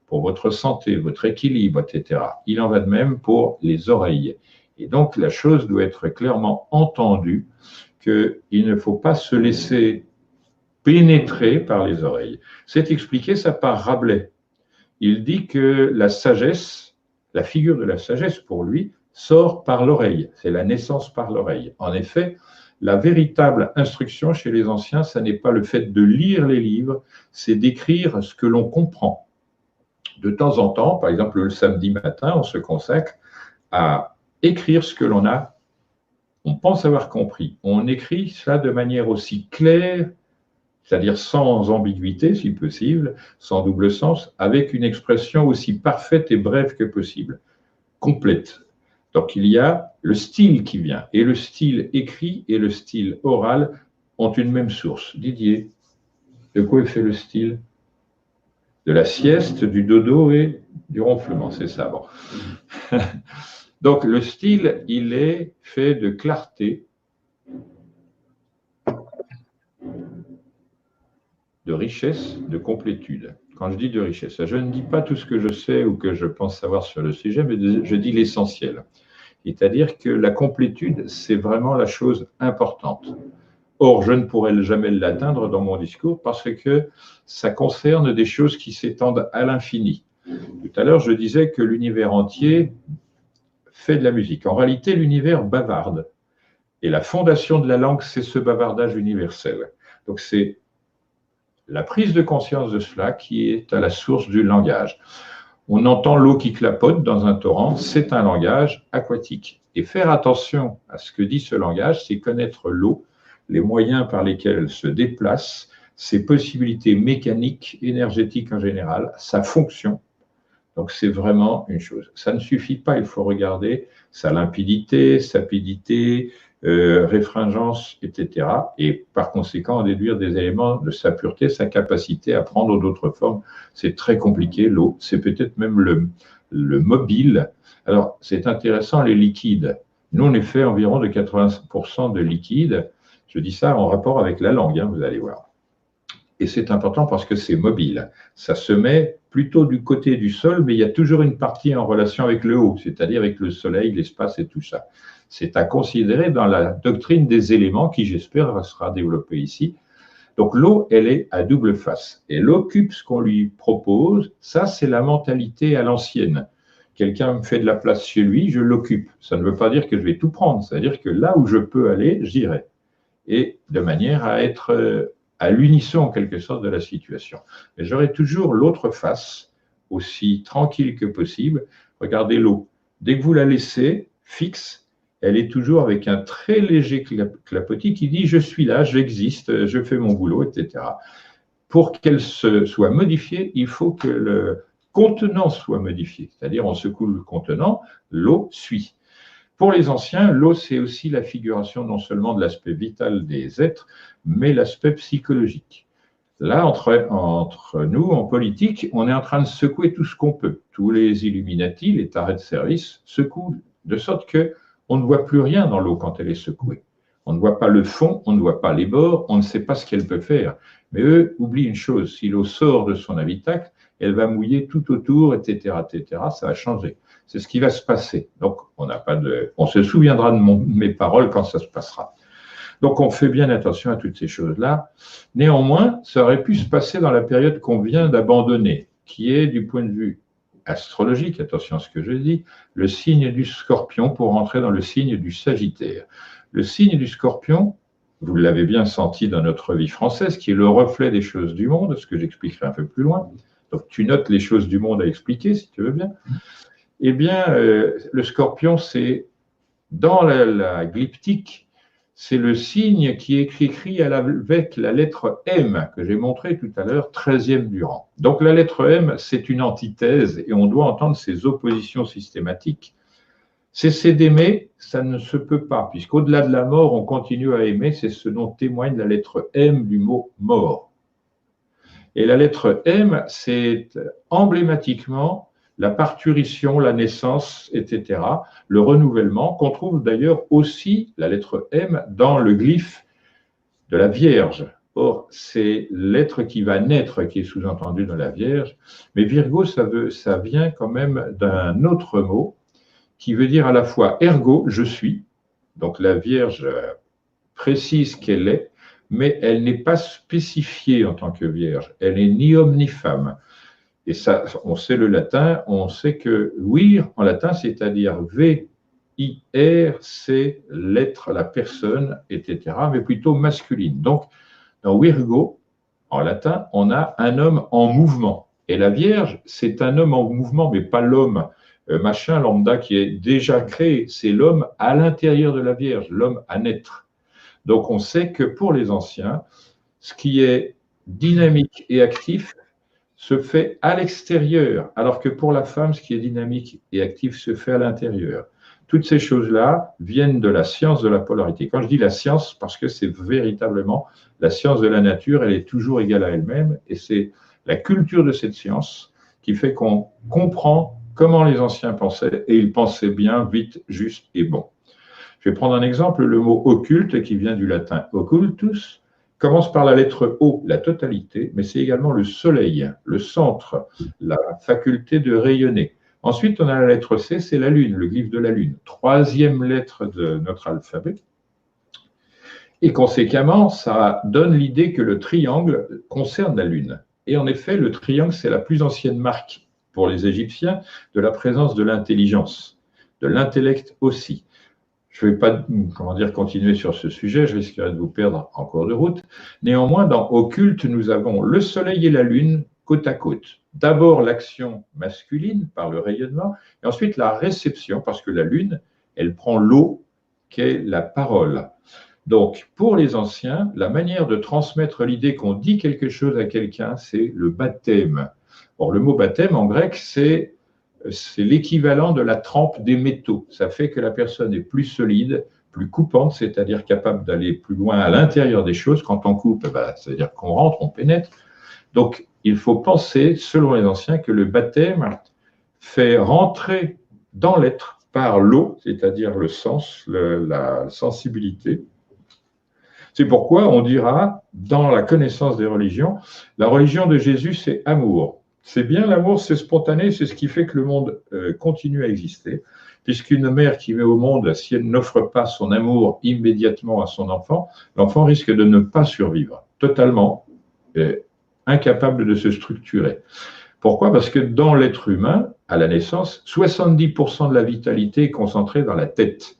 pour votre santé, votre équilibre, etc. Il en va de même pour les oreilles. Et donc, la chose doit être clairement entendue qu'il ne faut pas se laisser pénétrer par les oreilles. C'est expliqué ça par Rabelais. Il dit que la sagesse, la figure de la sagesse pour lui, sort par l'oreille. C'est la naissance par l'oreille. En effet, la véritable instruction chez les anciens, ça n'est pas le fait de lire les livres, c'est d'écrire ce que l'on comprend. De temps en temps, par exemple le samedi matin, on se consacre à écrire ce que on pense avoir compris. On écrit ça de manière aussi claire, c'est-à-dire sans ambiguïté si possible, sans double sens, avec une expression aussi parfaite et brève que possible, complète. Donc il y a le style qui vient, et le style écrit et le style oral ont une même source. Didier, de quoi est fait le style? De la sieste, du dodo et du ronflement, c'est ça. Bon. Donc le style, il est fait de clarté, de richesse, de complétude. Quand je dis de richesse, je ne dis pas tout ce que je sais ou que je pense savoir sur le sujet, mais je dis l'essentiel. C'est-à-dire que la complétude, c'est vraiment la chose importante. Or, je ne pourrais jamais l'atteindre dans mon discours parce que ça concerne des choses qui s'étendent à l'infini. Tout à l'heure, je disais que l'univers entier fait de la musique. En réalité, l'univers bavarde. Et la fondation de la langue, c'est ce bavardage universel. Donc, c'est la prise de conscience de cela qui est à la source du langage. On entend l'eau qui clapote dans un torrent, c'est un langage aquatique. Et faire attention à ce que dit ce langage, c'est connaître l'eau, les moyens par lesquels elle se déplace, ses possibilités mécaniques, énergétiques en général, sa fonction. Donc c'est vraiment une chose. Ça ne suffit pas, il faut regarder sa limpidité, sapidité, réfringence, etc. Et par conséquent, en déduire des éléments de sa pureté, sa capacité à prendre d'autres formes. C'est très compliqué, l'eau. C'est peut-être même le mobile. Alors, c'est intéressant, les liquides. Nous, on est fait environ de 80% de liquide. Je dis ça en rapport avec la langue, hein, vous allez voir. Et c'est important parce que c'est mobile. Ça se met plutôt du côté du sol, mais il y a toujours une partie en relation avec le haut, c'est-à-dire avec le soleil, l'espace et tout ça. C'est à considérer dans la doctrine des éléments qui, j'espère, sera développée ici. Donc l'eau, elle est à double face. Elle occupe ce qu'on lui propose. Ça, c'est la mentalité à l'ancienne. Quelqu'un me fait de la place chez lui, je l'occupe. Ça ne veut pas dire que je vais tout prendre. C'est-à-dire que là où je peux aller, j'irai. Et de manière à être à l'unisson, en quelque sorte, de la situation. Mais j'aurai toujours l'autre face, aussi tranquille que possible. Regardez l'eau. Dès que vous la laissez fixe, elle est toujours avec un très léger clapotis qui dit « je suis là, j'existe, je fais mon boulot, etc. » Pour qu'elle soit modifiée, il faut que le contenant soit modifié. C'est-à-dire, on secoue le contenant, l'eau suit. Pour les anciens, l'eau, c'est aussi la figuration non seulement de l'aspect vital des êtres, mais l'aspect psychologique. Là, entre nous, en politique, on est en train de secouer tout ce qu'on peut. Tous les Illuminati, les tarés de service, secouent de sorte qu'on ne voit plus rien dans l'eau quand elle est secouée. On ne voit pas le fond, on ne voit pas les bords, on ne sait pas ce qu'elle peut faire. Mais eux oublient une chose, si l'eau sort de son habitacle, elle va mouiller tout autour, etc., etc., ça va changer. C'est ce qui va se passer. Donc, on se souviendra de mes paroles quand ça se passera. Donc, on fait bien attention à toutes ces choses-là. Néanmoins, ça aurait pu se passer dans la période qu'on vient d'abandonner, qui est, du point de vue astrologique, attention à ce que je dis, le signe du Scorpion pour rentrer dans le signe du Sagittaire. Le signe du Scorpion, vous l'avez bien senti dans notre vie française, qui est le reflet des choses du monde, ce que j'expliquerai un peu plus loin. Donc, tu notes les choses du monde à expliquer, si tu veux bien. Eh bien, le Scorpion, c'est dans la glyptique, c'est le signe qui est écrit avec la lettre M, que j'ai montré tout à l'heure, 13e du rang. Donc, la lettre M, c'est une antithèse et on doit entendre ces oppositions systématiques. Cesser d'aimer, ça ne se peut pas, puisqu'au-delà de la mort, on continue à aimer, c'est ce dont témoigne la lettre M du mot mort. Et la lettre M, c'est emblématiquement la parturition, la naissance, etc., le renouvellement, qu'on trouve d'ailleurs aussi, la lettre M, dans le glyphe de la Vierge. Or, c'est l'être qui va naître qui est sous-entendu dans la Vierge. Mais Virgo, ça vient quand même d'un autre mot qui veut dire à la fois ergo, je suis. Donc la Vierge précise qu'elle est, mais elle n'est pas spécifiée en tant que Vierge. Elle n'est ni homme ni femme. Et ça, on sait le latin, on sait que vir en latin, c'est-à-dire V-I-R, c'est l'être, la personne, etc., mais plutôt masculine. Donc, dans Virgo, en latin, on a un homme en mouvement. Et la Vierge, c'est un homme en mouvement, mais pas l'homme machin lambda qui est déjà créé. C'est l'homme à l'intérieur de la Vierge, l'homme à naître. Donc, on sait que pour les anciens, ce qui est dynamique et actif se fait à l'extérieur, alors que pour la femme, ce qui est dynamique et actif se fait à l'intérieur. Toutes ces choses-là viennent de la science de la polarité. Quand je dis la science, parce que c'est véritablement la science de la nature, elle est toujours égale à elle-même, et c'est la culture de cette science qui fait qu'on comprend comment les anciens pensaient, et ils pensaient bien, vite, juste et bon. Je vais prendre un exemple, le mot occulte, qui vient du latin occultus, commence par la lettre O, la totalité, mais c'est également le soleil, le centre, la faculté de rayonner. Ensuite, on a la lettre C, c'est la lune, le glyphe de la lune, troisième lettre de notre alphabet. Et conséquemment, ça donne l'idée que le triangle concerne la lune. Et en effet, le triangle, c'est la plus ancienne marque pour les Égyptiens de la présence de l'intelligence, de l'intellect aussi. Je ne vais pas continuer sur ce sujet, je risquerais de vous perdre en cours de route. Néanmoins, dans Occulte, nous avons le soleil et la lune côte à côte. D'abord l'action masculine par le rayonnement, et ensuite la réception, parce que la lune, elle prend l'eau qu'est la parole. Donc, pour les anciens, la manière de transmettre l'idée qu'on dit quelque chose à quelqu'un, c'est le baptême. Or, le mot baptême en grec, c'est l'équivalent de la trempe des métaux. Ça fait que la personne est plus solide, plus coupante, c'est-à-dire capable d'aller plus loin à l'intérieur des choses. Quand on coupe, c'est-à-dire qu'on rentre, on pénètre. Donc, il faut penser, selon les anciens, que le baptême fait rentrer dans l'être par l'eau, c'est-à-dire le sens, la sensibilité. C'est pourquoi on dira, dans la connaissance des religions, la religion de Jésus, c'est amour. C'est bien l'amour, c'est spontané, c'est ce qui fait que le monde continue à exister, puisqu'une mère qui met au monde, si elle n'offre pas son amour immédiatement à son enfant, l'enfant risque de ne pas survivre, totalement incapable de se structurer. Pourquoi? Parce que dans l'être humain, à la naissance, 70% de la vitalité est concentrée dans la tête.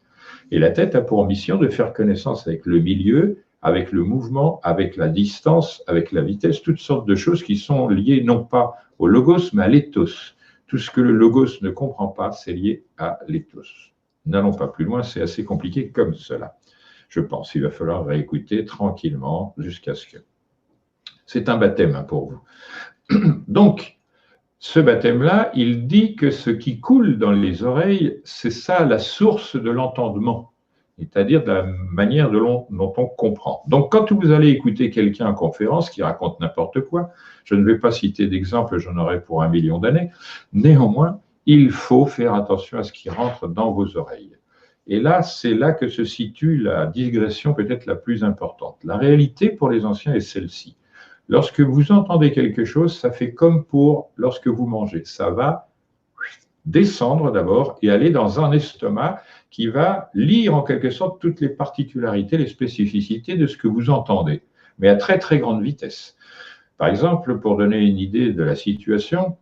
Et la tête a pour mission de faire connaissance avec le milieu, avec le mouvement, avec la distance, avec la vitesse, toutes sortes de choses qui sont liées non pas au logos, mais à l'éthos. Tout ce que le logos ne comprend pas, c'est lié à l'éthos. N'allons pas plus loin, c'est assez compliqué comme cela. Je pense, il va falloir réécouter tranquillement jusqu'à ce que... C'est un baptême pour vous. Donc, ce baptême-là, il dit que ce qui coule dans les oreilles, c'est ça la source de l'entendement, c'est-à-dire de la manière dont on comprend. Donc, quand vous allez écouter quelqu'un en conférence qui raconte n'importe quoi, je ne vais pas citer d'exemple, j'en aurai pour 1 million d'années, néanmoins, il faut faire attention à ce qui rentre dans vos oreilles. Et là, c'est là que se situe la digression peut-être la plus importante. La réalité pour les anciens est celle-ci. Lorsque vous entendez quelque chose, ça fait comme pour lorsque vous mangez. Ça va descendre d'abord et aller dans un estomac qui va lire en quelque sorte toutes les particularités, les spécificités de ce que vous entendez, mais à très très grande vitesse. Par exemple, pour donner une idée de la situation,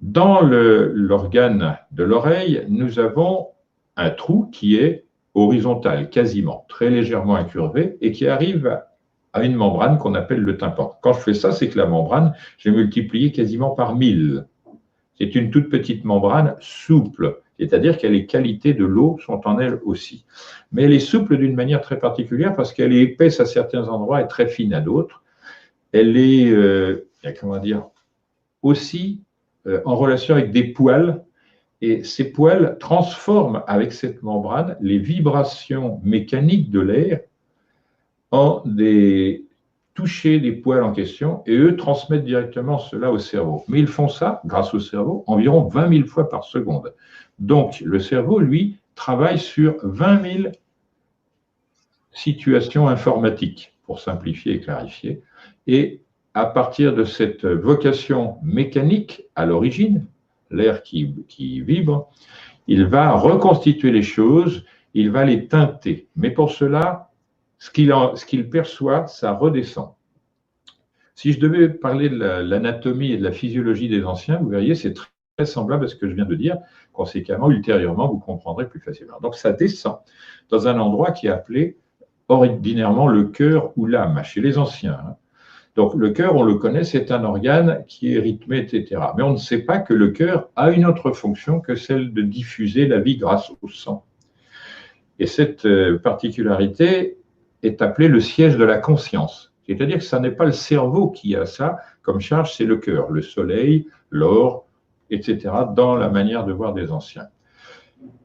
dans l'organe de l'oreille, nous avons un trou qui est horizontal, quasiment, très légèrement incurvé, et qui arrive à une membrane qu'on appelle le tympan. Quand je fais ça, c'est que la membrane, j'ai multiplié quasiment par 1000. C'est une toute petite membrane souple, c'est-à-dire que les qualités de l'eau sont en elle aussi. Mais elle est souple d'une manière très particulière parce qu'elle est épaisse à certains endroits et très fine à d'autres. Elle est, aussi en relation avec des poils, et ces poils transforment avec cette membrane les vibrations mécaniques de l'air en des toucher des poils en question, et eux transmettent directement cela au cerveau. Mais ils font ça, grâce au cerveau, environ 20 000 fois par seconde. Donc, le cerveau, lui, travaille sur 20 000 situations informatiques. pour simplifier et clarifier. Et à partir de cette vocation mécanique à l'origine, l'air qui vibre, il va reconstituer les choses, il va les teinter. Mais pour cela, ce qu'il perçoit, ça redescend. Si je devais parler de l'anatomie et de la physiologie des anciens, vous verriez, c'est très semblable à ce que je viens de dire. Conséquemment, ultérieurement, vous comprendrez plus facilement. Donc, ça descend dans un endroit qui est appelé ordinairement le cœur ou l'âme, chez les anciens. Donc, le cœur, on le connaît, c'est un organe qui est rythmé, etc. Mais on ne sait pas que le cœur a une autre fonction que celle de diffuser la vie grâce au sang. Et cette particularité est appelée le siège de la conscience. C'est-à-dire que ce n'est pas le cerveau qui a ça comme charge, c'est le cœur, le soleil, l'or, etc., dans la manière de voir des anciens.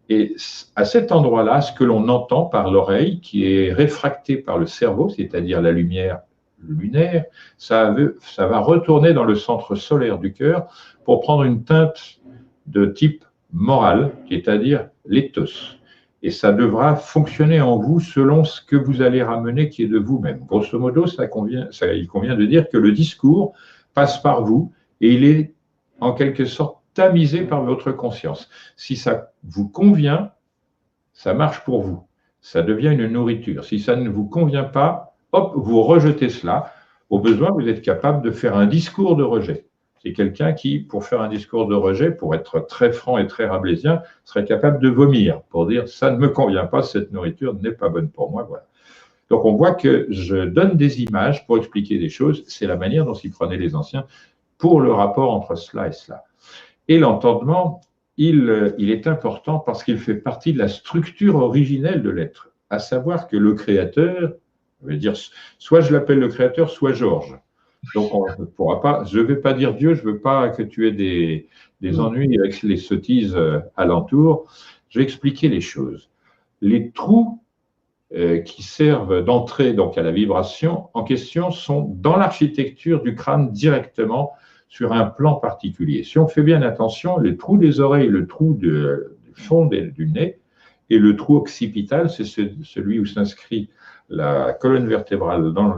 Et à cet endroit-là, ce que l'on entend par l'oreille, qui est réfracté par le cerveau, c'est-à-dire la lumière lunaire, ça va retourner dans le centre solaire du cœur pour prendre une teinte de type moral, c'est-à-dire l'éthos. Et ça devra fonctionner en vous selon ce que vous allez ramener qui est de vous-même. Grosso modo, il convient de dire que le discours passe par vous et il est en quelque sorte tamisé par votre conscience. Si ça vous convient, ça marche pour vous. Ça devient une nourriture. Si ça ne vous convient pas, hop, vous rejetez cela. Au besoin, vous êtes capable de faire un discours de rejet. C'est quelqu'un qui, pour faire un discours de rejet, pour être très franc et très rabelaisien, serait capable de vomir, pour dire « ça ne me convient pas, cette nourriture n'est pas bonne pour moi ». Voilà. Donc on voit que je donne des images pour expliquer des choses. C'est la manière dont s'y prenaient les anciens pour le rapport entre cela et cela. Et l'entendement, il est important parce qu'il fait partie de la structure originelle de l'être, à savoir que le créateur, je vais dire, soit je l'appelle le créateur, soit Georges. Donc, on ne pourra pas, je ne vais pas dire Dieu, je ne veux pas que tu aies des ennuis avec les sottises alentour. Je vais expliquer les choses. Les trous qui servent d'entrée donc à la vibration en question sont dans l'architecture du crâne directement sur un plan particulier. Si on fait bien attention, les trous des oreilles, le trou du fond du nez et le trou occipital, c'est celui où s'inscrit la colonne vertébrale dans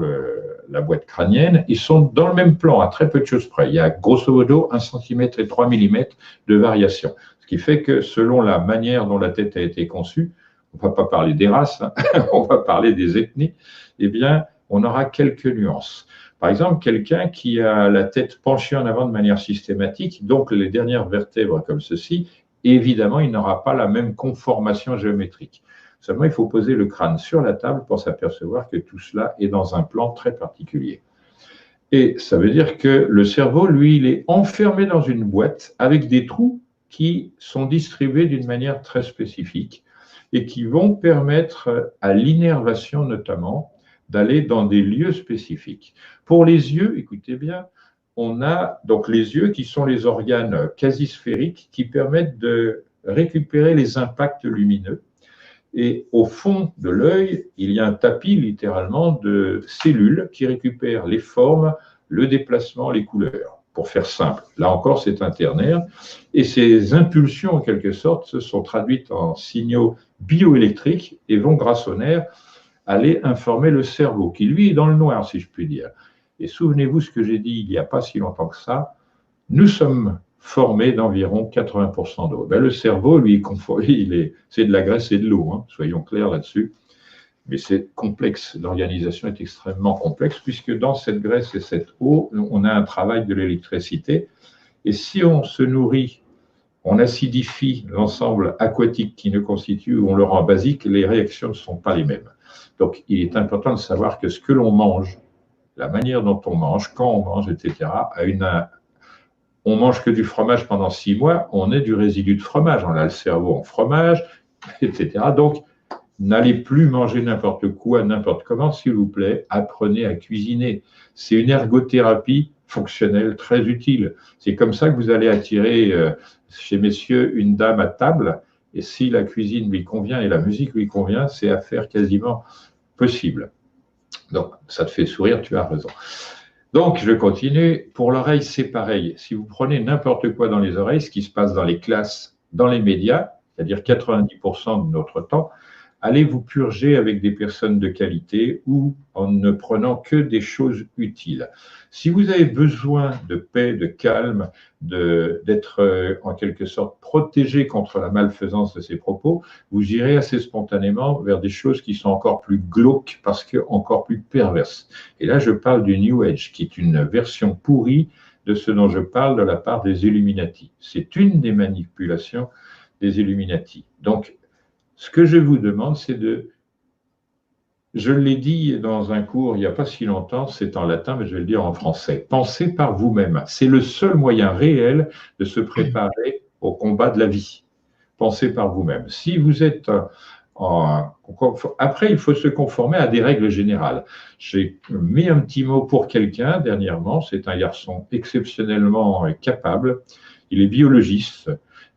la boîte crânienne, ils sont dans le même plan, à très peu de choses près. Il y a grosso modo 1 cm et 3 mm de variation. Ce qui fait que selon la manière dont la tête a été conçue, on ne va pas parler des races, hein, on va parler des ethnies, eh bien, on aura quelques nuances. Par exemple, quelqu'un qui a la tête penchée en avant de manière systématique, donc les dernières vertèbres comme ceci, évidemment, il n'aura pas la même conformation géométrique. Seulement, il faut poser le crâne sur la table pour s'apercevoir que tout cela est dans un plan très particulier. Et ça veut dire que le cerveau, lui, il est enfermé dans une boîte avec des trous qui sont distribués d'une manière très spécifique et qui vont permettre à l'innervation notamment d'aller dans des lieux spécifiques. Pour les yeux, écoutez bien, on a donc les yeux qui sont les organes quasi sphériques qui permettent de récupérer les impacts lumineux. Et au fond de l'œil, il y a un tapis littéralement de cellules qui récupèrent les formes, le déplacement, les couleurs. Pour faire simple, là encore, c'est un ternaire. Et ces impulsions, en quelque sorte, se sont traduites en signaux bioélectriques et vont, grâce au nerf, aller informer le cerveau, qui lui est dans le noir, si je puis dire. Et souvenez-vous ce que j'ai dit il n'y a pas si longtemps que ça, nous sommes formés d'environ 80% d'eau. Ben, le cerveau, lui, c'est de la graisse et de l'eau, hein, soyons clairs là-dessus. Mais c'est complexe, l'organisation est extrêmement complexe, puisque dans cette graisse et cette eau, on a un travail de l'électricité. Et si on se nourrit, on acidifie l'ensemble aquatique qui nous constitue, ou on le rend basique, les réactions ne sont pas les mêmes. Donc, il est important de savoir que ce que l'on mange, la manière dont on mange, quand on mange, etc., on mange que du fromage pendant 6 mois, on est du résidu de fromage, on a le cerveau en fromage, etc. Donc, n'allez plus manger n'importe quoi, n'importe comment, s'il vous plaît, apprenez à cuisiner. C'est une ergothérapie fonctionnelle très utile. C'est comme ça que vous allez attirer chez messieurs une dame à table, et si la cuisine lui convient et la musique lui convient, c'est affaire quasiment possible. Donc, ça te fait sourire, tu as raison. Donc, je continue. Pour l'oreille, c'est pareil. Si vous prenez n'importe quoi dans les oreilles, ce qui se passe dans les classes, dans les médias, c'est-à-dire 90% de notre temps, allez vous purger avec des personnes de qualité ou en ne prenant que des choses utiles. Si vous avez besoin de paix, de calme, d'être en quelque sorte protégé contre la malfaisance de ces propos, vous irez assez spontanément vers des choses qui sont encore plus glauques parce que encore plus perverses. Et là, je parle du New Age, qui est une version pourrie de ce dont je parle de la part des Illuminati. C'est une des manipulations des Illuminati. Donc, ce que je vous demande, c'est je l'ai dit dans un cours il n'y a pas si longtemps, c'est en latin, mais je vais le dire en français. Pensez par vous-même. C'est le seul moyen réel de se préparer au combat de la vie. Pensez par vous-même. Si vous êtes après, il faut se conformer à des règles générales. J'ai mis un petit mot pour quelqu'un dernièrement. C'est un garçon exceptionnellement capable. Il est biologiste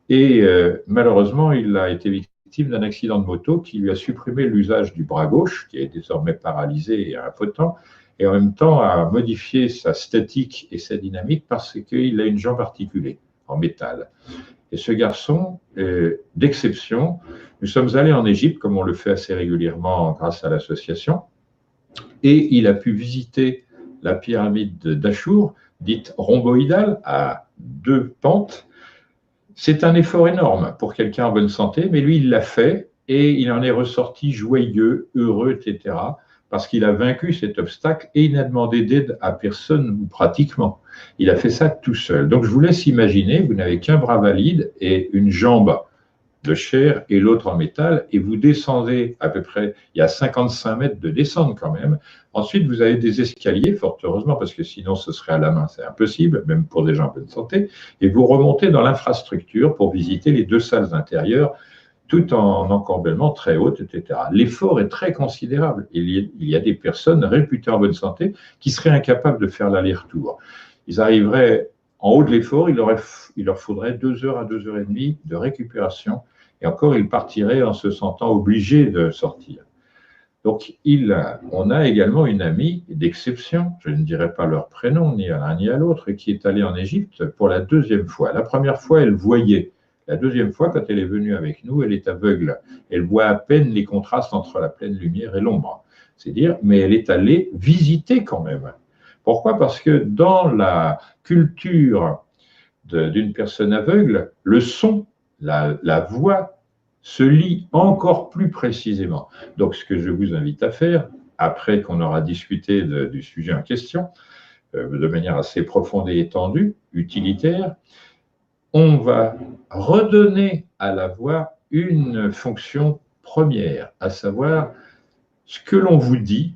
et malheureusement, il a été victime d'un accident de moto qui lui a supprimé l'usage du bras gauche, qui est désormais paralysé et impotent, et en même temps a modifié sa statique et sa dynamique parce qu'il a une jambe articulée en métal. Et ce garçon, d'exception, nous sommes allés en Égypte, comme on le fait assez régulièrement grâce à l'association, et il a pu visiter la pyramide d'Achour, dite rhomboïdale, à 2 pentes. C'est un effort énorme pour quelqu'un en bonne santé, mais lui, il l'a fait et il en est ressorti joyeux, heureux, etc., parce qu'il a vaincu cet obstacle et il n'a demandé d'aide à personne ou pratiquement. Il a fait ça tout seul. Donc, je vous laisse imaginer, vous n'avez qu'un bras valide et une jambe de chair et l'autre en métal, et vous descendez à peu près, il y a 55 mètres de descente quand même. Ensuite, vous avez des escaliers, fort heureusement, parce que sinon ce serait à la main, c'est impossible, même pour des gens en bonne santé, et vous remontez dans l'infrastructure pour visiter les 2 salles intérieures, tout en encorbellement très haute, etc. L'effort est très considérable. Il y a des personnes réputées en bonne santé qui seraient incapables de faire l'aller-retour. Ils arriveraient en haut de l'effort, il leur faudrait 2 heures à 2 heures et demie de récupération, et encore, ils partiraient en se sentant obligés de sortir. Donc, on a également une amie d'exception, je ne dirai pas leur prénom, ni à l'un ni à l'autre, qui est allée en Égypte pour la 2e fois. La première fois, elle voyait. La 2e fois, quand elle est venue avec nous, elle est aveugle. Elle voit à peine les contrastes entre la pleine lumière et l'ombre. C'est dire, mais elle est allée visiter quand même. Pourquoi? Parce que dans la culture d'une personne aveugle, le son, la voix, se lit encore plus précisément. Donc, ce que je vous invite à faire, après qu'on aura discuté du sujet en question, de manière assez profonde et étendue, utilitaire, on va redonner à la voix une fonction première, à savoir ce que l'on vous dit,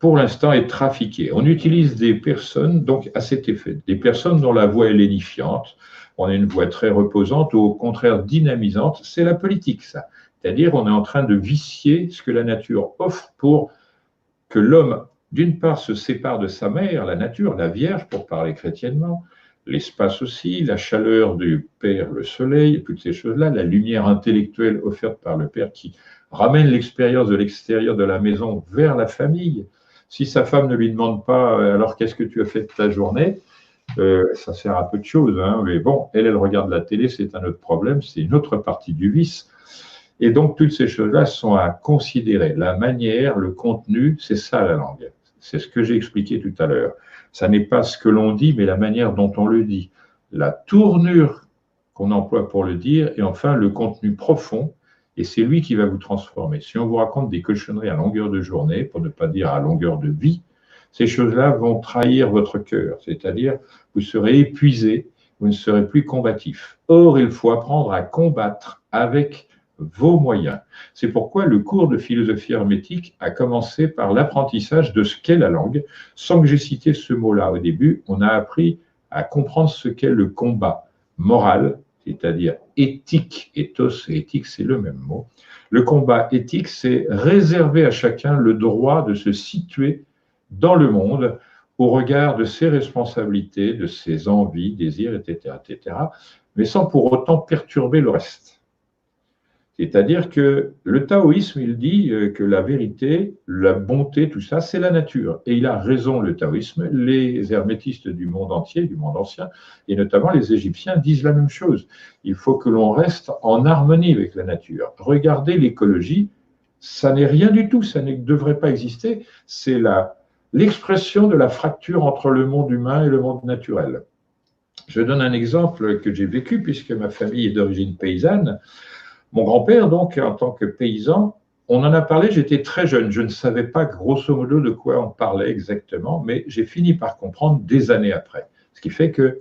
pour l'instant, est trafiqué. On utilise des personnes, donc à cet effet, des personnes dont la voix est lénifiante, on a une voix très reposante ou au contraire dynamisante, c'est la politique, ça. C'est-à-dire, on est en train de vicier ce que la nature offre pour que l'homme, d'une part, se sépare de sa mère, la nature, la Vierge, pour parler chrétiennement, l'espace aussi, la chaleur du Père, le soleil, toutes ces choses-là, la lumière intellectuelle offerte par le Père qui ramène l'expérience de l'extérieur de la maison vers la famille. Si sa femme ne lui demande pas « alors qu'est-ce que tu as fait de ta journée ?» ça sert à peu de choses, hein, mais bon, elle regarde la télé, c'est un autre problème, c'est une autre partie du vice. Et donc, toutes ces choses-là sont à considérer. La manière, le contenu, c'est ça la langue. C'est ce que j'ai expliqué tout à l'heure. Ça n'est pas ce que l'on dit, mais la manière dont on le dit. La tournure qu'on emploie pour le dire, et enfin, le contenu profond, et c'est lui qui va vous transformer. Si on vous raconte des cochonneries à longueur de journée, pour ne pas dire à longueur de vie, ces choses-là vont trahir votre cœur, c'est-à-dire vous serez épuisé, vous ne serez plus combatif. Or, il faut apprendre à combattre avec vos moyens. C'est pourquoi le cours de philosophie hermétique a commencé par l'apprentissage de ce qu'est la langue. Sans que j'ai cité ce mot-là au début, on a appris à comprendre ce qu'est le combat moral, c'est-à-dire éthique, ethos et éthique, c'est le même mot. Le combat éthique, c'est réserver à chacun le droit de se situer dans le monde au regard de ses responsabilités, de ses envies, désirs, etc., mais sans pour autant perturber le reste. C'est-à-dire que le taoïsme, il dit que la vérité, la bonté, tout ça, c'est la nature. Et il a raison, le taoïsme. Les hermétistes du monde entier, du monde ancien, et notamment les Égyptiens, disent la même chose. Il faut que l'on reste en harmonie avec la nature. Regardez l'écologie, ça n'est rien du tout, ça ne devrait pas exister. C'est l'expression de la fracture entre le monde humain et le monde naturel. Je donne un exemple que j'ai vécu, puisque ma famille est d'origine paysanne. Mon grand-père, donc, en tant que paysan, on en a parlé, j'étais très jeune, je ne savais pas grosso modo de quoi on parlait exactement, mais j'ai fini par comprendre des années après. Ce qui fait que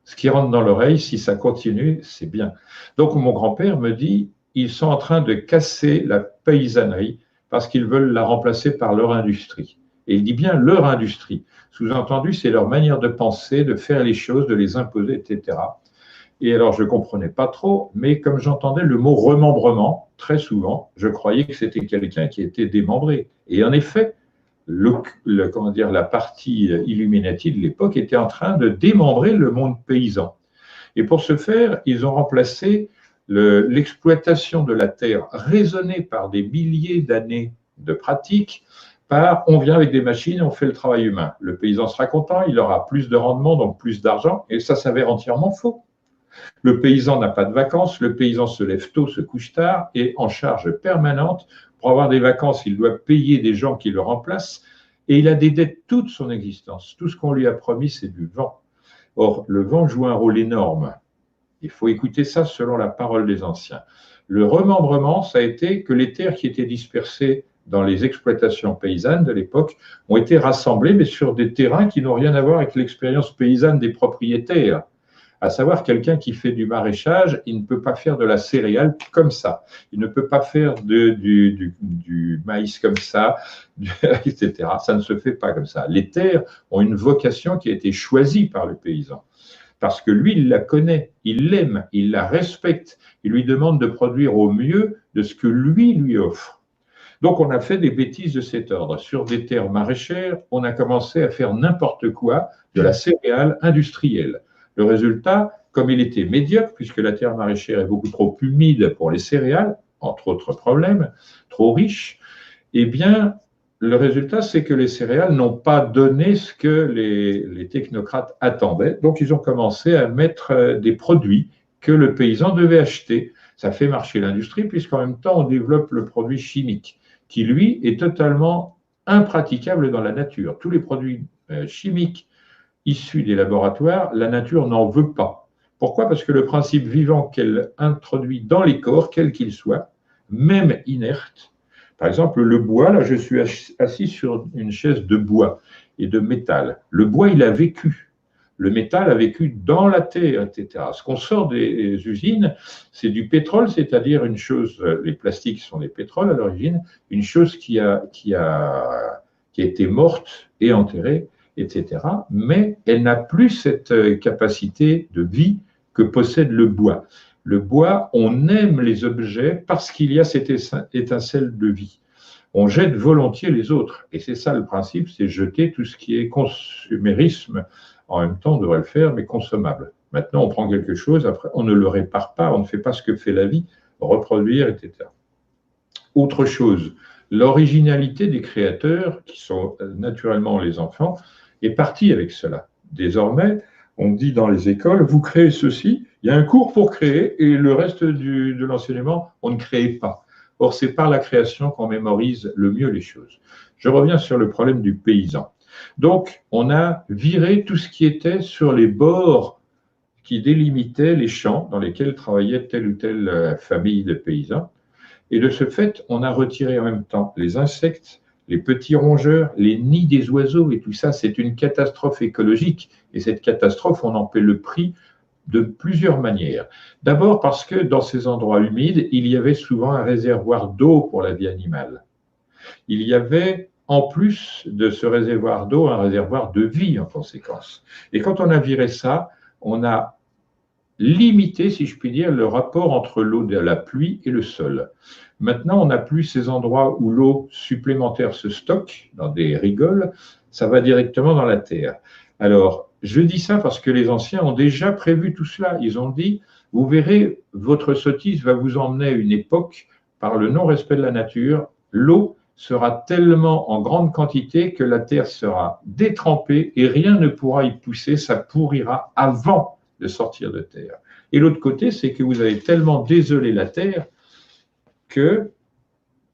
ce qui rentre dans l'oreille, si ça continue, c'est bien. Donc mon grand-père me dit, ils sont en train de casser la paysannerie parce qu'ils veulent la remplacer par leur industrie. Et il dit bien leur industrie. Sous-entendu, c'est leur manière de penser, de faire les choses, de les imposer, etc. Et alors, je ne comprenais pas trop, mais comme j'entendais le mot remembrement, très souvent, je croyais que c'était quelqu'un qui était démembré. Et en effet, la partie Illuminati de l'époque était en train de démembrer le monde paysan. Et pour ce faire, ils ont remplacé l'exploitation de la terre raisonnée par des milliers d'années de pratique par on vient avec des machines, on fait le travail humain. Le paysan sera content, il aura plus de rendement, donc plus d'argent, et ça s'avère entièrement faux. Le paysan n'a pas de vacances, le paysan se lève tôt, se couche tard et en charge permanente. Pour avoir des vacances, il doit payer des gens qui le remplacent et il a des dettes toute son existence. Tout ce qu'on lui a promis, c'est du vent. Or, le vent joue un rôle énorme. Il faut écouter ça selon la parole des anciens. Le remembrement, ça a été que les terres qui étaient dispersées dans les exploitations paysannes de l'époque ont été rassemblées, mais sur des terrains qui n'ont rien à voir avec l'expérience paysanne des propriétaires. À savoir, quelqu'un qui fait du maraîchage, il ne peut pas faire de la céréale comme ça. Il ne peut pas faire du maïs comme ça, etc. Ça ne se fait pas comme ça. Les terres ont une vocation qui a été choisie par le paysan. Parce que lui, il la connaît, il l'aime, il la respecte. Il lui demande de produire au mieux de ce que lui offre. Donc, on a fait des bêtises de cet ordre. Sur des terres maraîchères, on a commencé à faire n'importe quoi de la céréale industrielle. Le résultat, comme il était médiocre, puisque la terre maraîchère est beaucoup trop humide pour les céréales, entre autres problèmes, trop riche, eh bien, le résultat, c'est que les céréales n'ont pas donné ce que les technocrates attendaient. Donc, ils ont commencé à mettre des produits que le paysan devait acheter. Ça fait marcher l'industrie, puisqu'en même temps, on développe le produit chimique, qui, lui, est totalement impraticable dans la nature. Tous les produits chimiques issus des laboratoires, la nature n'en veut pas. Pourquoi? Parce que le principe vivant qu'elle introduit dans les corps, quel qu'il soit, même inerte, par exemple le bois, là je suis assis sur une chaise de bois et de métal. Le bois, il a vécu. Le métal a vécu dans la terre, etc. Ce qu'on sort des usines, c'est du pétrole, c'est-à-dire une chose, les plastiques sont des pétroles à l'origine, une chose qui a été morte et enterrée, etc. Mais elle n'a plus cette capacité de vie que possède le bois. Le bois, on aime les objets parce qu'il y a cette étincelle de vie. On jette volontiers les autres. Et c'est ça le principe, c'est jeter tout ce qui est consumérisme. En même temps, on devrait le faire, mais consommable. Maintenant, on prend quelque chose, après, on ne le répare pas, on ne fait pas ce que fait la vie, reproduire, etc. Autre chose, l'originalité des créateurs, qui sont naturellement les enfants, est partie avec cela. Désormais, on dit dans les écoles, vous créez ceci, il y a un cours pour créer, et le reste de l'enseignement, on ne crée pas. Or, c'est par la création qu'on mémorise le mieux les choses. Je reviens sur le problème du paysan. Donc, on a viré tout ce qui était sur les bords qui délimitaient les champs dans lesquels travaillait telle ou telle famille de paysans. Et de ce fait, on a retiré en même temps les insectes, les petits rongeurs, les nids des oiseaux et tout ça. C'est une catastrophe écologique. Et cette catastrophe, on en paie le prix de plusieurs manières. D'abord parce que dans ces endroits humides, il y avait souvent un réservoir d'eau pour la vie animale. Il y avait, en plus de ce réservoir d'eau, un réservoir de vie en conséquence. Et quand on a viré ça, on a limité, si je puis dire, le rapport entre l'eau de la pluie et le sol. Maintenant, on n'a plus ces endroits où l'eau supplémentaire se stocke dans des rigoles, ça va directement dans la terre. Alors, je dis ça parce que les anciens ont déjà prévu tout cela. Ils ont dit, vous verrez, votre sottise va vous emmener à une époque, par le non-respect de la nature, l'eau sera tellement en grande quantité que la terre sera détrempée et rien ne pourra y pousser, ça pourrira avant de sortir de terre. Et l'autre côté, c'est que vous avez tellement désolé la terre que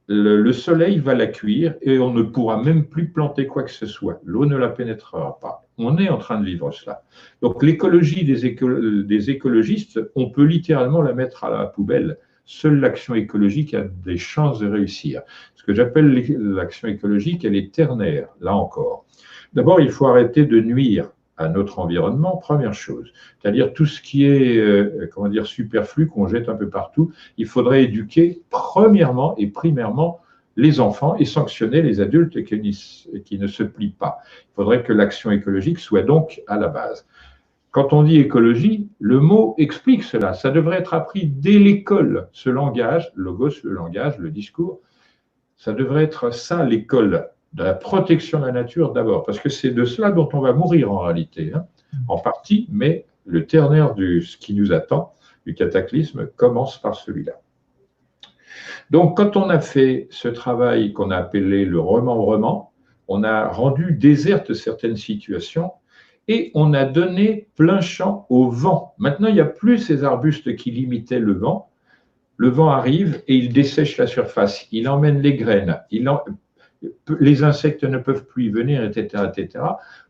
le soleil va la cuire et on ne pourra même plus planter quoi que ce soit. L'eau ne la pénétrera pas. On est en train de vivre cela. Donc l'écologie des écologistes, on peut littéralement la mettre à la poubelle. Seule l'action écologique a des chances de réussir. Ce que j'appelle l'action écologique, elle est ternaire, là encore. D'abord, il faut arrêter de nuire à notre environnement, première chose. C'est-à-dire tout ce qui est, comment dire, superflu, qu'on jette un peu partout, il faudrait éduquer premièrement et primairement les enfants et sanctionner les adultes qui ne se plient pas. Il faudrait que l'action écologique soit donc à la base. Quand on dit écologie, le mot explique cela. Ça devrait être appris dès l'école, ce langage, logos, le langage, le discours. Ça devrait être ça, l'école, de la protection de la nature d'abord, parce que c'est de cela dont on va mourir en réalité, hein, en partie, mais le ternaire de ce qui nous attend, du cataclysme, commence par celui-là. Donc, quand on a fait ce travail qu'on a appelé le remembrement, on a rendu désertes certaines situations et on a donné plein champ au vent. Maintenant, il n'y a plus ces arbustes qui limitaient le vent. Le vent arrive et il dessèche la surface, il emmène les graines, les insectes ne peuvent plus y venir, etc., etc.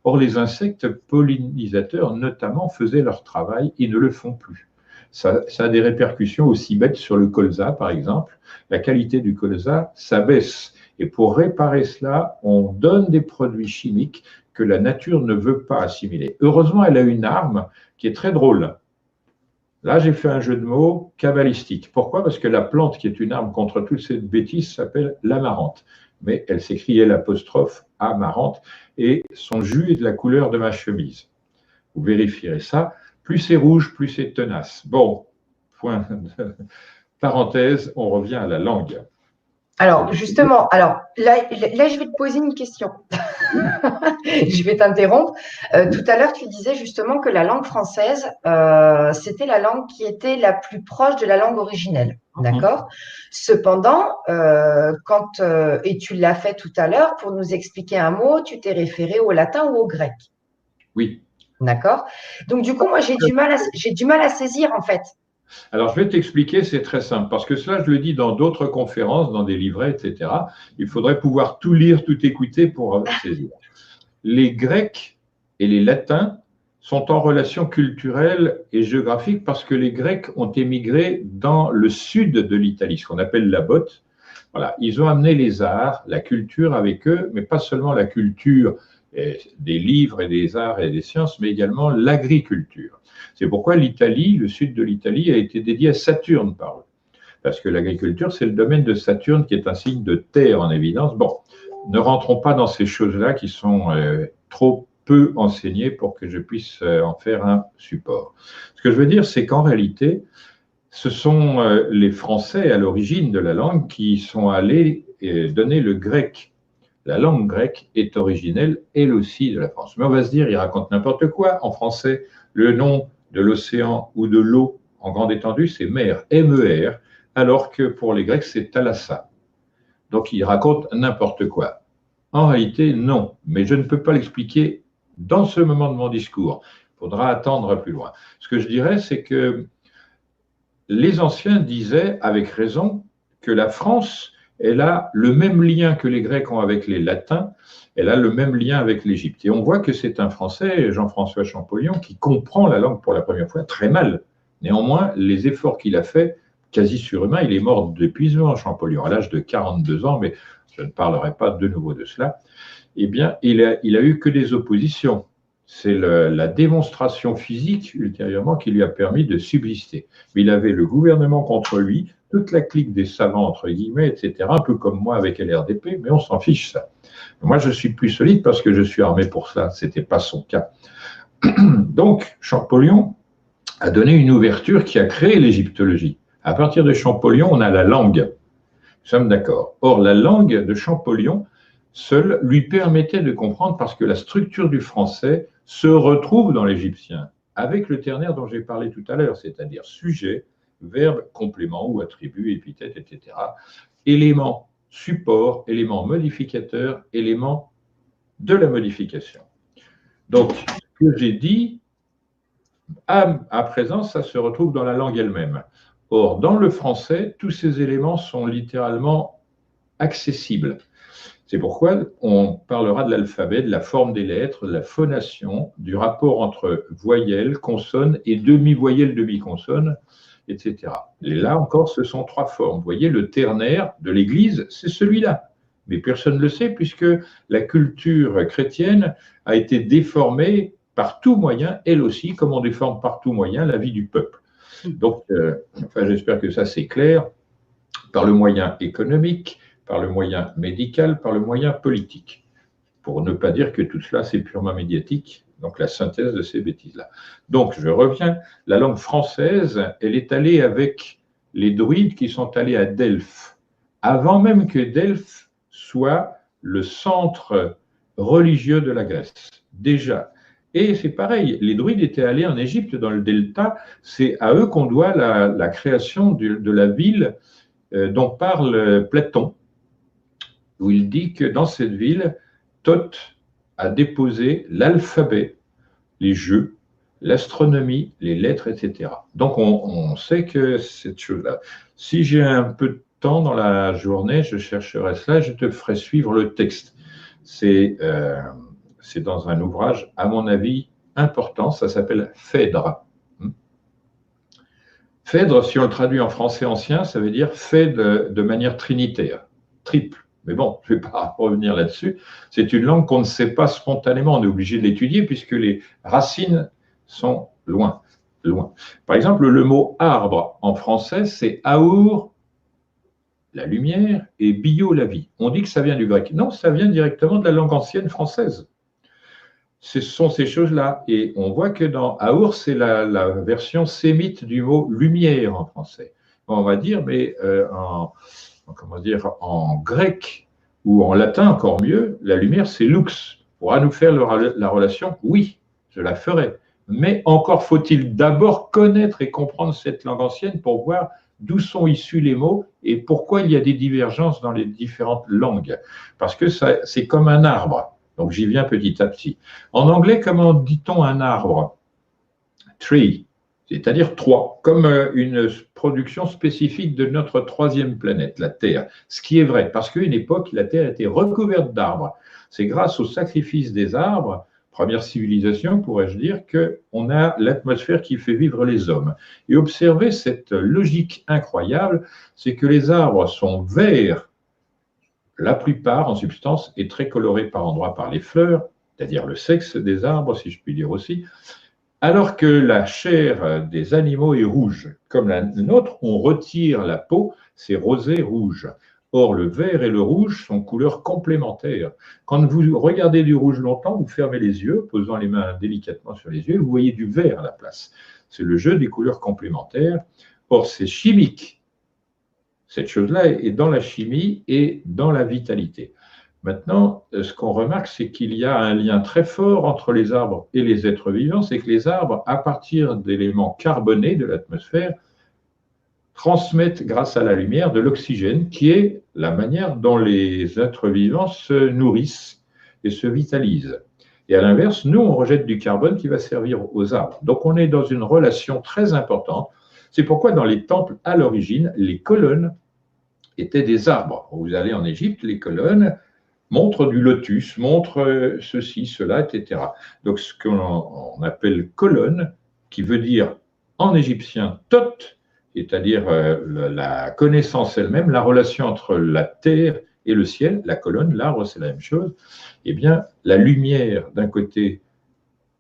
Or, les insectes pollinisateurs, notamment, faisaient leur travail et ne le font plus. Ça a des répercussions aussi bêtes sur le colza, par exemple. La qualité du colza s'abaisse. Et pour réparer cela, on donne des produits chimiques que la nature ne veut pas assimiler. Heureusement, elle a une arme qui est très drôle. Là, j'ai fait un jeu de mots cabalistique. Pourquoi? Parce que la plante qui est une arme contre toute cette bêtise s'appelle l'amarante. Mais elle s'écrit l'apostrophe amarante et son jus est de la couleur de ma chemise. Vous vérifierez ça. Plus c'est rouge, plus c'est tenace. Bon, point de parenthèse, on revient à la langue. Alors, justement, là, je vais te poser une question. Je vais t'interrompre. Tout à l'heure, tu disais justement que la langue française, c'était la langue qui était la plus proche de la langue originelle. D'accord? Cependant, et tu l'as fait tout à l'heure, pour nous expliquer un mot, tu t'es référé au latin ou au grec. Oui. D'accord? Donc, du coup, moi, j'ai du mal à saisir, en fait. Alors, je vais t'expliquer, c'est très simple, parce que cela, je le dis dans d'autres conférences, dans des livrets, etc. Il faudrait pouvoir tout lire, tout écouter pour saisir. Les Grecs et les Latins sont en relation culturelle et géographique parce que les Grecs ont émigré dans le sud de l'Italie, ce qu'on appelle la botte. Voilà, ils ont amené les arts, la culture avec eux, mais pas seulement la culture des livres et des arts et des sciences, mais également l'agriculture. C'est pourquoi l'Italie, le sud de l'Italie, a été dédié à Saturne par eux. Parce que l'agriculture, c'est le domaine de Saturne qui est un signe de terre en évidence. Bon, ne rentrons pas dans ces choses-là qui sont trop peu enseignées pour que je puisse en faire un support. Ce que je veux dire, c'est qu'en réalité, ce sont les Français à l'origine de la langue qui sont allés donner le grec. La langue grecque est originelle, elle aussi, de la France. Mais on va se dire, il raconte n'importe quoi. En français, le nom de l'océan ou de l'eau en grande étendue, c'est mer, M-E-R, alors que pour les Grecs, c'est thalassa. Donc, il raconte n'importe quoi. En réalité, non. Mais je ne peux pas l'expliquer dans ce moment de mon discours. Il faudra attendre plus loin. Ce que je dirais, c'est que les anciens disaient, avec raison, que la France, elle a le même lien que les Grecs ont avec les Latins, elle a le même lien avec l'Égypte. Et on voit que c'est un Français, Jean-François Champollion, qui comprend la langue pour la première fois très mal. Néanmoins, les efforts qu'il a faits, quasi surhumains, il est mort d'épuisement, Champollion, à l'âge de 42 ans, mais je ne parlerai pas de nouveau de cela. Eh bien, il a eu que des oppositions. C'est la démonstration physique, ultérieurement, qui lui a permis de subsister. Mais il avait le gouvernement contre lui, toute la clique des savants, entre guillemets, etc., un peu comme moi avec LRDP, mais on s'en fiche, ça. Moi, je suis plus solide parce que je suis armé pour ça. Ce n'était pas son cas. Donc, Champollion a donné une ouverture qui a créé l'égyptologie. À partir de Champollion, on a la langue. Nous sommes d'accord. Or, la langue de Champollion seule lui permettait de comprendre parce que la structure du français se retrouve dans l'égyptien. avec le ternaire dont j'ai parlé tout à l'heure, c'est-à-dire sujet, verbe, complément ou attribut, épithète, etc. Élément support, élément modificateur, élément de la modification. Donc, ce que j'ai dit, à présent, ça se retrouve dans la langue elle-même. Or, dans le français, tous ces éléments sont littéralement accessibles. C'est pourquoi on parlera de l'alphabet, de la forme des lettres, de la phonation, du rapport entre voyelles, consonnes et demi-voyelles, demi-consonnes, etc. Et là encore, ce sont trois formes. Vous voyez, le ternaire de l'Église, c'est celui-là. Mais personne ne le sait puisque la culture chrétienne a été déformée par tout moyen, elle aussi, comme on déforme par tout moyen la vie du peuple. Donc, j'espère que ça c'est clair, par le moyen économique, par le moyen médical, par le moyen politique. Pour ne pas dire que tout cela c'est purement médiatique, donc la synthèse de ces bêtises-là. Donc, je reviens, la langue française, elle est allée avec les druides qui sont allés à Delphes, avant même que Delphes soit le centre religieux de la Grèce, déjà. Et c'est pareil, les druides étaient allés en Égypte, dans le delta, c'est à eux qu'on doit la création de la ville dont parle Platon, où il dit que dans cette ville, Thoth a déposé l'alphabet, les jeux, l'astronomie, les lettres, etc. Donc on sait que cette chose-là. Si j'ai un peu de temps dans la journée, je chercherai cela, je te ferai suivre le texte. C'est dans un ouvrage, à mon avis, important, ça s'appelle Phèdre. Phèdre, si on le traduit en français ancien, ça veut dire fait de manière trinitaire, triple. Mais bon, je ne vais pas revenir là-dessus. C'est une langue qu'on ne sait pas spontanément, on est obligé de l'étudier puisque les racines sont loin, loin. Par exemple, le mot arbre en français, c'est aour, la lumière, et bio, la vie. On dit que ça vient du grec. Non, ça vient directement de la langue ancienne française. Ce sont ces choses-là. Et on voit que dans aour, c'est la version sémite du mot lumière en français. On va dire, mais en grec ou en latin encore mieux, la lumière c'est lux. Pourra nous faire la relation? Oui, je la ferai. Mais encore faut-il d'abord connaître et comprendre cette langue ancienne pour voir d'où sont issus les mots et pourquoi il y a des divergences dans les différentes langues. Parce que c'est comme un arbre. Donc j'y viens petit à petit. En anglais, comment dit-on un arbre? Tree, c'est-à-dire trois, comme une production spécifique de notre troisième planète, la Terre. Ce qui est vrai, parce qu'à une époque, la Terre était recouverte d'arbres. C'est grâce au sacrifice des arbres, première civilisation, pourrais-je dire, qu'on a l'atmosphère qui fait vivre les hommes. Et observez cette logique incroyable, c'est que les arbres sont verts, la plupart en substance, et très colorés par endroits par les fleurs, c'est-à-dire le sexe des arbres, si je puis dire aussi, alors que la chair des animaux est rouge. Comme la nôtre, on retire la peau, c'est rosé rouge. Or, le vert et le rouge sont couleurs complémentaires. Quand vous regardez du rouge longtemps, vous fermez les yeux, posant les mains délicatement sur les yeux, vous voyez du vert à la place. C'est le jeu des couleurs complémentaires. Or, c'est chimique. Cette chose-là est dans la chimie et dans la vitalité. Maintenant, ce qu'on remarque, c'est qu'il y a un lien très fort entre les arbres et les êtres vivants, c'est que les arbres, à partir d'éléments carbonés de l'atmosphère, transmettent grâce à la lumière de l'oxygène, qui est la manière dont les êtres vivants se nourrissent et se vitalisent. Et à l'inverse, nous, on rejette du carbone qui va servir aux arbres. Donc on est dans une relation très importante. C'est pourquoi dans les temples, à l'origine, les colonnes étaient des arbres. Vous allez en Égypte, les colonnes montrent du lotus, montrent ceci, cela, etc. Donc ce qu'on appelle colonne, qui veut dire en égyptien Thoth, c'est-à-dire la connaissance elle-même, la relation entre la terre et le ciel, la colonne, l'arbre, c'est la même chose, eh bien, la lumière d'un côté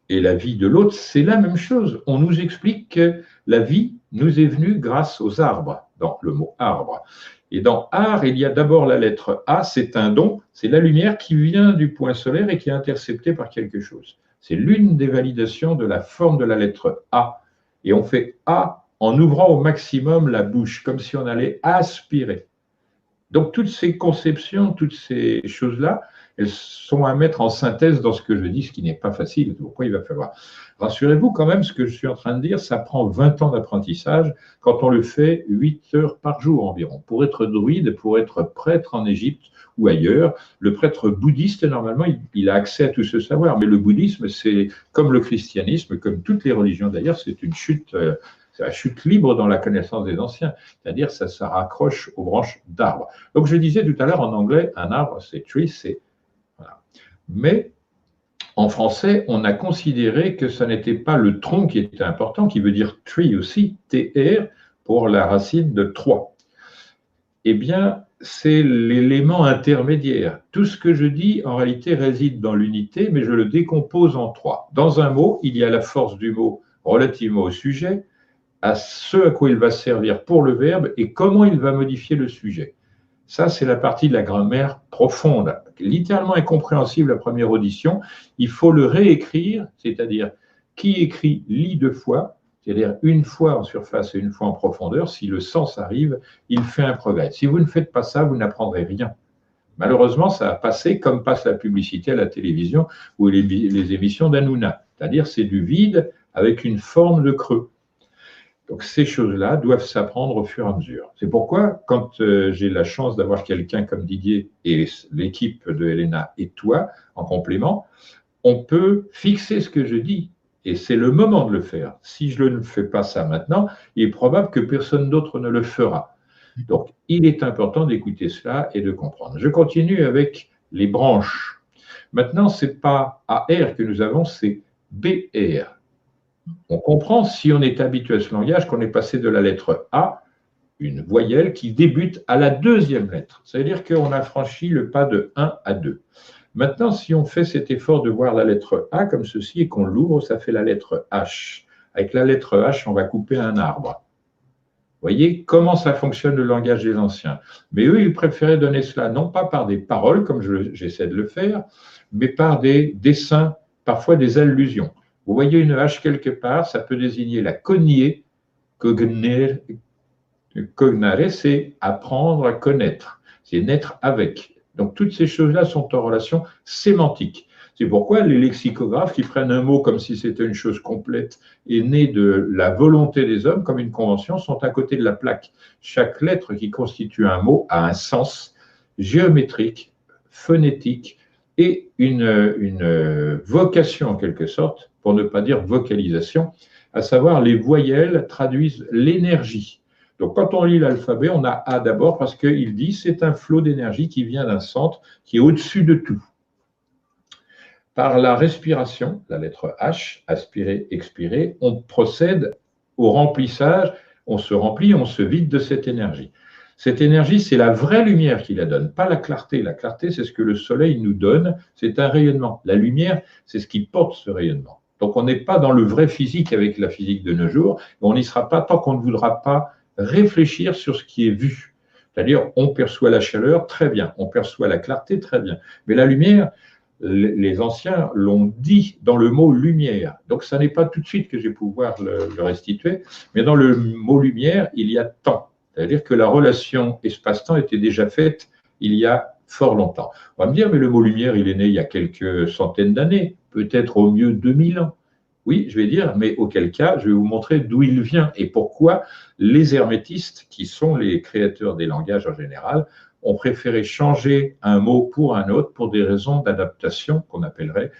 et la vie de l'autre, c'est la même chose. On nous explique que la vie nous est venue grâce aux arbres, dans le mot arbre. Et dans art, il y a d'abord la lettre A, c'est un don, c'est la lumière qui vient du point solaire et qui est interceptée par quelque chose. C'est l'une des validations de la forme de la lettre A. Et on fait A en ouvrant au maximum la bouche, comme si on allait aspirer. Donc, toutes ces conceptions, toutes ces choses-là, elles sont à mettre en synthèse dans ce que je dis, ce qui n'est pas facile. Pourquoi il va falloir. Rassurez-vous quand même, ce que je suis en train de dire, ça prend 20 ans d'apprentissage quand on le fait 8 heures par jour environ. Pour être druide, pour être prêtre en Égypte ou ailleurs, le prêtre bouddhiste, normalement, il a accès à tout ce savoir. Mais le bouddhisme, c'est comme le christianisme, comme toutes les religions d'ailleurs, c'est une chute. C'est la chute libre dans la connaissance des anciens, c'est-à-dire ça se raccroche aux branches d'arbres. Donc je disais tout à l'heure en anglais, un arbre, c'est tree, c'est... Voilà. Mais en français, on a considéré que ce n'était pas le tronc qui était important, qui veut dire tree aussi, TR, pour la racine de 3. Eh bien, c'est l'élément intermédiaire. Tout ce que je dis, en réalité, réside dans l'unité, mais je le décompose en 3. Dans un mot, il y a la force du mot relativement au sujet, à ce à quoi il va servir pour le verbe et comment il va modifier le sujet. Ça, c'est la partie de la grammaire profonde, littéralement incompréhensible à première audition. Il faut le réécrire, c'est-à-dire qui écrit lit 2 fois, c'est-à-dire une fois en surface et une fois en profondeur. Si le sens arrive, il fait un progrès. Si vous ne faites pas ça, vous n'apprendrez rien. Malheureusement, ça a passé comme passe la publicité à la télévision ou les émissions d'Hanouna, c'est-à-dire c'est du vide avec une forme de creux. Donc ces choses-là doivent s'apprendre au fur et à mesure. C'est pourquoi, quand j'ai la chance d'avoir quelqu'un comme Didier et l'équipe de Helena et toi en complément, on peut fixer ce que je dis. Et c'est le moment de le faire. Si je ne fais pas ça maintenant, il est probable que personne d'autre ne le fera. Donc, il est important d'écouter cela et de comprendre. Je continue avec les branches. Maintenant, ce n'est pas AR que nous avons, c'est BR. On comprend, si on est habitué à ce langage, qu'on est passé de la lettre A, une voyelle qui débute à la 2e lettre. C'est-à-dire qu'on a franchi le pas de 1 à 2. Maintenant, si on fait cet effort de voir la lettre A comme ceci et qu'on l'ouvre, ça fait la lettre H. Avec la lettre H, on va couper un arbre. Vous voyez comment ça fonctionne le langage des anciens. Mais eux, ils préféraient donner cela non pas par des paroles, comme j'essaie de le faire, mais par des dessins, parfois des allusions. Vous voyez une hache quelque part, ça peut désigner la cogner. Cognare, c'est apprendre à connaître, c'est naître avec. Donc toutes ces choses-là sont en relation sémantique. C'est pourquoi les lexicographes qui prennent un mot comme si c'était une chose complète et née de la volonté des hommes, comme une convention, sont à côté de la plaque. Chaque lettre qui constitue un mot a un sens géométrique, phonétique et une vocation en quelque sorte, pour ne pas dire vocalisation, à savoir les voyelles traduisent l'énergie. Donc quand on lit l'alphabet, on a A d'abord parce qu'il dit c'est un flot d'énergie qui vient d'un centre qui est au-dessus de tout. Par la respiration, la lettre H, aspirer, expirer, on procède au remplissage, on se remplit, on se vide de cette énergie. Cette énergie, c'est la vraie lumière qui la donne, pas la clarté. La clarté, c'est ce que le soleil nous donne, c'est un rayonnement. La lumière, c'est ce qui porte ce rayonnement. Donc on n'est pas dans le vrai physique avec la physique de nos jours, on n'y sera pas tant qu'on ne voudra pas réfléchir sur ce qui est vu. C'est-à-dire, on perçoit la chaleur, très bien, on perçoit la clarté, très bien. Mais la lumière, les anciens l'ont dit dans le mot lumière. Donc, ça n'est pas tout de suite que je vais pouvoir le restituer, mais dans le mot lumière, il y a temps. C'est-à-dire que la relation espace-temps était déjà faite il y a fort longtemps. On va me dire, mais le mot lumière, il est né il y a quelques centaines d'années, peut-être au mieux 2000 ans. Oui, je vais dire, mais auquel cas, je vais vous montrer d'où il vient et pourquoi les hermétistes, qui sont les créateurs des langages en général, ont préféré changer un mot pour un autre pour des raisons d'adaptation qu'on appellerait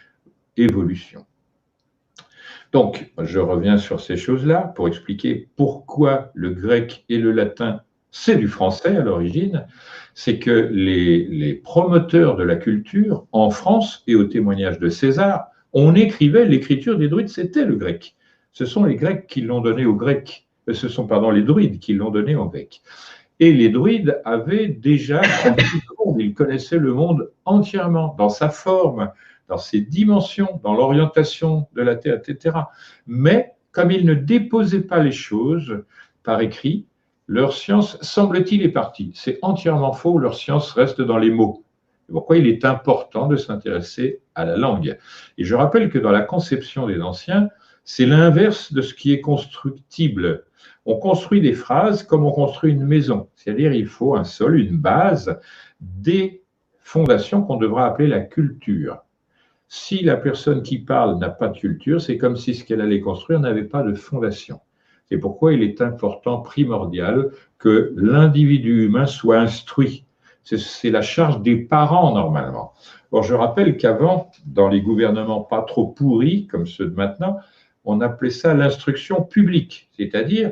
évolution. Donc, je reviens sur ces choses-là pour expliquer pourquoi le grec et le latin, c'est du français à l'origine. C'est que les promoteurs de la culture, en France et au témoignage de César, on écrivait l'écriture des druides, c'était le grec. Ce sont les Grecs qui l'ont donné aux Grecs. Ce sont, les druides qui l'ont donné aux Grecs. Et les druides avaient déjà compris le monde, ils connaissaient le monde entièrement, dans sa forme, dans ses dimensions, dans l'orientation de la Terre, etc. Mais, comme ils ne déposaient pas les choses par écrit, leur science, semble-t-il, est partie. C'est entièrement faux, leur science reste dans les mots. C'est pourquoi il est important de s'intéresser à la langue. Et je rappelle que dans la conception des anciens, c'est l'inverse de ce qui est constructible. On construit des phrases comme on construit une maison, c'est-à-dire il faut un sol, une base, des fondations qu'on devra appeler la culture. Si la personne qui parle n'a pas de culture, c'est comme si ce qu'elle allait construire n'avait pas de fondation. C'est pourquoi il est important, primordial, que l'individu humain soit instruit. C'est la charge des parents, normalement. Or, je rappelle qu'avant, dans les gouvernements pas trop pourris, comme ceux de maintenant, on appelait ça l'instruction publique, c'est-à-dire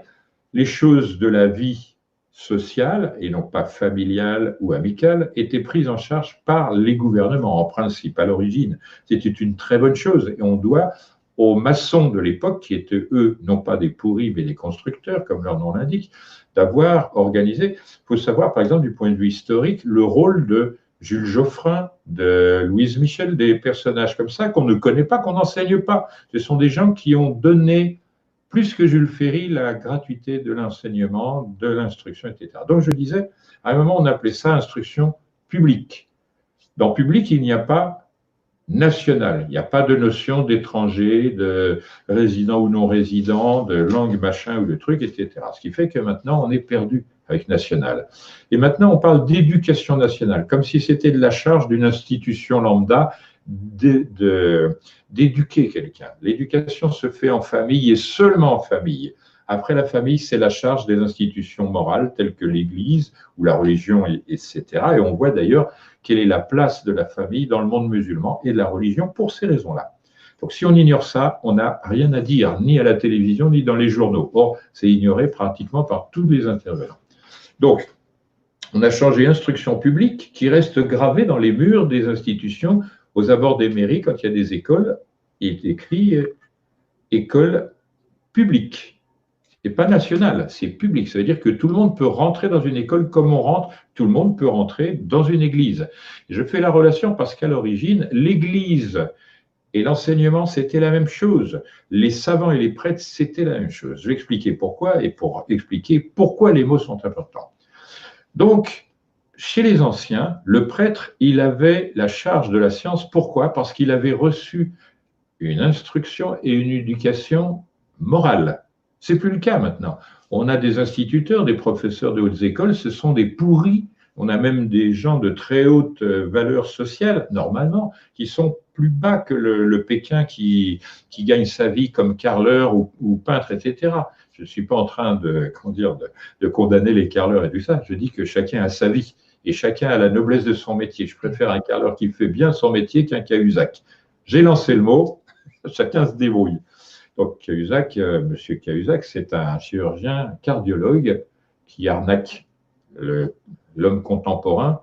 les choses de la vie sociale, et non pas familiale ou amicale, étaient prises en charge par les gouvernements, en principe, à l'origine. C'était une très bonne chose, et on doit aux maçons de l'époque, qui étaient eux, non pas des pourris, mais des constructeurs, comme leur nom l'indique, d'avoir organisé. Il faut savoir, par exemple, du point de vue historique, le rôle de Jules Geoffrin, de Louise Michel, des personnages comme ça qu'on ne connaît pas, qu'on n'enseigne pas. Ce sont des gens qui ont donné, plus que Jules Ferry, la gratuité de l'enseignement, de l'instruction, etc. Donc je disais, à un moment, on appelait ça instruction publique. Dans public, il n'y a pas national. Il n'y a pas de notion d'étranger, de résident ou non résident, de langue machin ou de truc, etc. Ce qui fait que maintenant, on est perdu avec national. Et maintenant, on parle d'éducation nationale, comme si c'était de la charge d'une institution lambda d'éduquer quelqu'un. L'éducation se fait en famille et seulement en famille. Après la famille, c'est la charge des institutions morales telles que l'Église ou la religion, etc. Et on voit d'ailleurs quelle est la place de la famille dans le monde musulman et de la religion pour ces raisons-là. Donc si on ignore ça, on n'a rien à dire, ni à la télévision, ni dans les journaux. Or, c'est ignoré pratiquement par tous les intervenants. Donc, on a changé instruction publique qui reste gravée dans les murs des institutions, aux abords des mairies, quand il y a des écoles, il est écrit école publique. Ce n'est pas national, c'est public. Ça veut dire que tout le monde peut rentrer dans une école comme on rentre, tout le monde peut rentrer dans une église. Je fais la relation parce qu'à l'origine, l'église et l'enseignement, c'était la même chose. Les savants et les prêtres, c'était la même chose. Je vais expliquer pourquoi et pour expliquer pourquoi les mots sont importants. Donc, chez les anciens, le prêtre, il avait la charge de la science. Pourquoi? Parce qu'il avait reçu une instruction et une éducation morale. C'est plus le cas maintenant. On a des instituteurs, des professeurs de hautes écoles, ce sont des pourris. On a même des gens de très haute valeur sociale, normalement, qui sont plus bas que le Pékin qui gagne sa vie comme carreleur ou peintre, etc. Je ne suis pas en train de condamner les carreleurs et tout ça. Je dis que chacun a sa vie et chacun a la noblesse de son métier. Je préfère un carreleur qui fait bien son métier qu'un Cahuzac. J'ai lancé le mot, chacun se débrouille. Donc, Cahuzac, monsieur Cahuzac, c'est un chirurgien cardiologue qui arnaque l'homme contemporain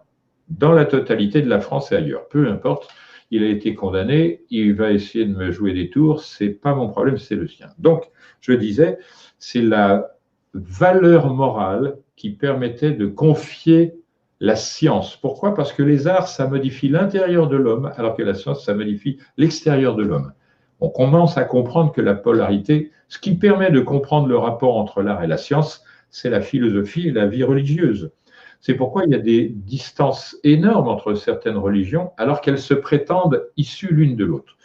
dans la totalité de la France et ailleurs. Peu importe, il a été condamné, il va essayer de me jouer des tours, c'est pas mon problème, c'est le sien. Donc, je disais, c'est la valeur morale qui permettait de confier la science. Pourquoi? Parce que les arts, ça modifie l'intérieur de l'homme, alors que la science, ça modifie l'extérieur de l'homme. On commence à comprendre que la polarité, ce qui permet de comprendre le rapport entre l'art et la science, c'est la philosophie et la vie religieuse. C'est pourquoi il y a des distances énormes entre certaines religions, alors qu'elles se prétendent issues l'une de l'autre.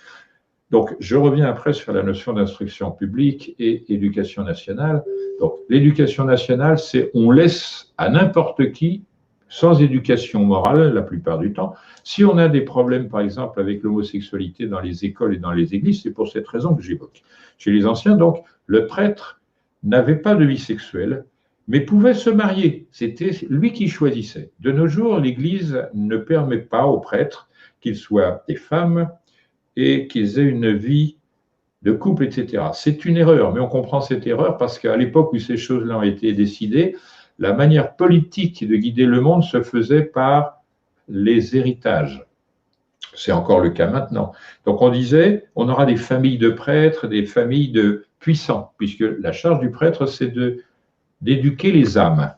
Donc, je reviens après sur la notion d'instruction publique et éducation nationale. Donc, l'éducation nationale, c'est on laisse à n'importe qui, sans éducation morale la plupart du temps. Si on a des problèmes, par exemple, avec l'homosexualité dans les écoles et dans les églises, c'est pour cette raison que j'évoque. Chez les anciens, donc, le prêtre n'avait pas de vie sexuelle, mais pouvait se marier. C'était lui qui choisissait. De nos jours, l'Église ne permet pas aux prêtres qu'ils soient des femmes et qu'ils aient une vie de couple, etc. C'est une erreur, mais on comprend cette erreur parce qu'à l'époque où ces choses-là ont été décidées, la manière politique de guider le monde se faisait par les héritages. C'est encore le cas maintenant. Donc on disait, on aura des familles de prêtres, des familles de puissants, puisque la charge du prêtre, c'est d'éduquer les âmes,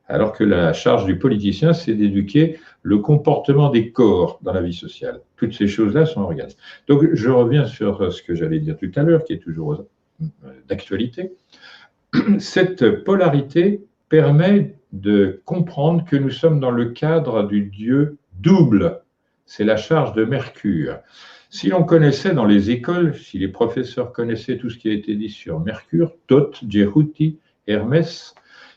alors que la charge du politicien, c'est d'éduquer le comportement des corps dans la vie sociale. Toutes ces choses-là sont regardées. Donc je reviens sur ce que j'allais dire tout à l'heure, qui est toujours d'actualité. Cette polarité permet de comprendre que nous sommes dans le cadre du Dieu double. C'est la charge de Mercure. Si l'on connaissait dans les écoles, si les professeurs connaissaient tout ce qui a été dit sur Mercure, Thoth, Djehuti, Hermès,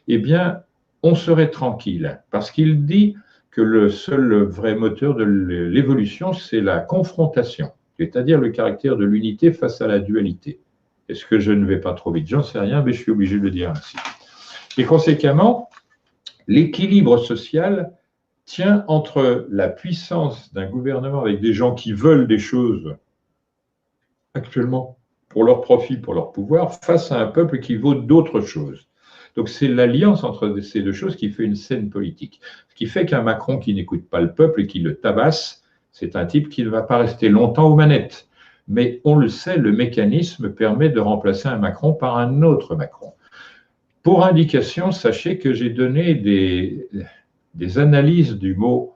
eh bien, on serait tranquille, parce qu'il dit que le seul vrai moteur de l'évolution, c'est la confrontation, c'est-à-dire le caractère de l'unité face à la dualité. Est-ce que je ne vais pas trop vite? J'en sais rien, mais je suis obligé de le dire ainsi. Et conséquemment, l'équilibre social tient entre la puissance d'un gouvernement avec des gens qui veulent des choses actuellement pour leur profit, pour leur pouvoir, face à un peuple qui vaut d'autres choses. Donc c'est l'alliance entre ces deux choses qui fait une scène politique. Ce qui fait qu'un Macron qui n'écoute pas le peuple et qui le tabasse, c'est un type qui ne va pas rester longtemps aux manettes. Mais on le sait, le mécanisme permet de remplacer un Macron par un autre Macron. Pour indication, sachez que j'ai donné des analyses du mot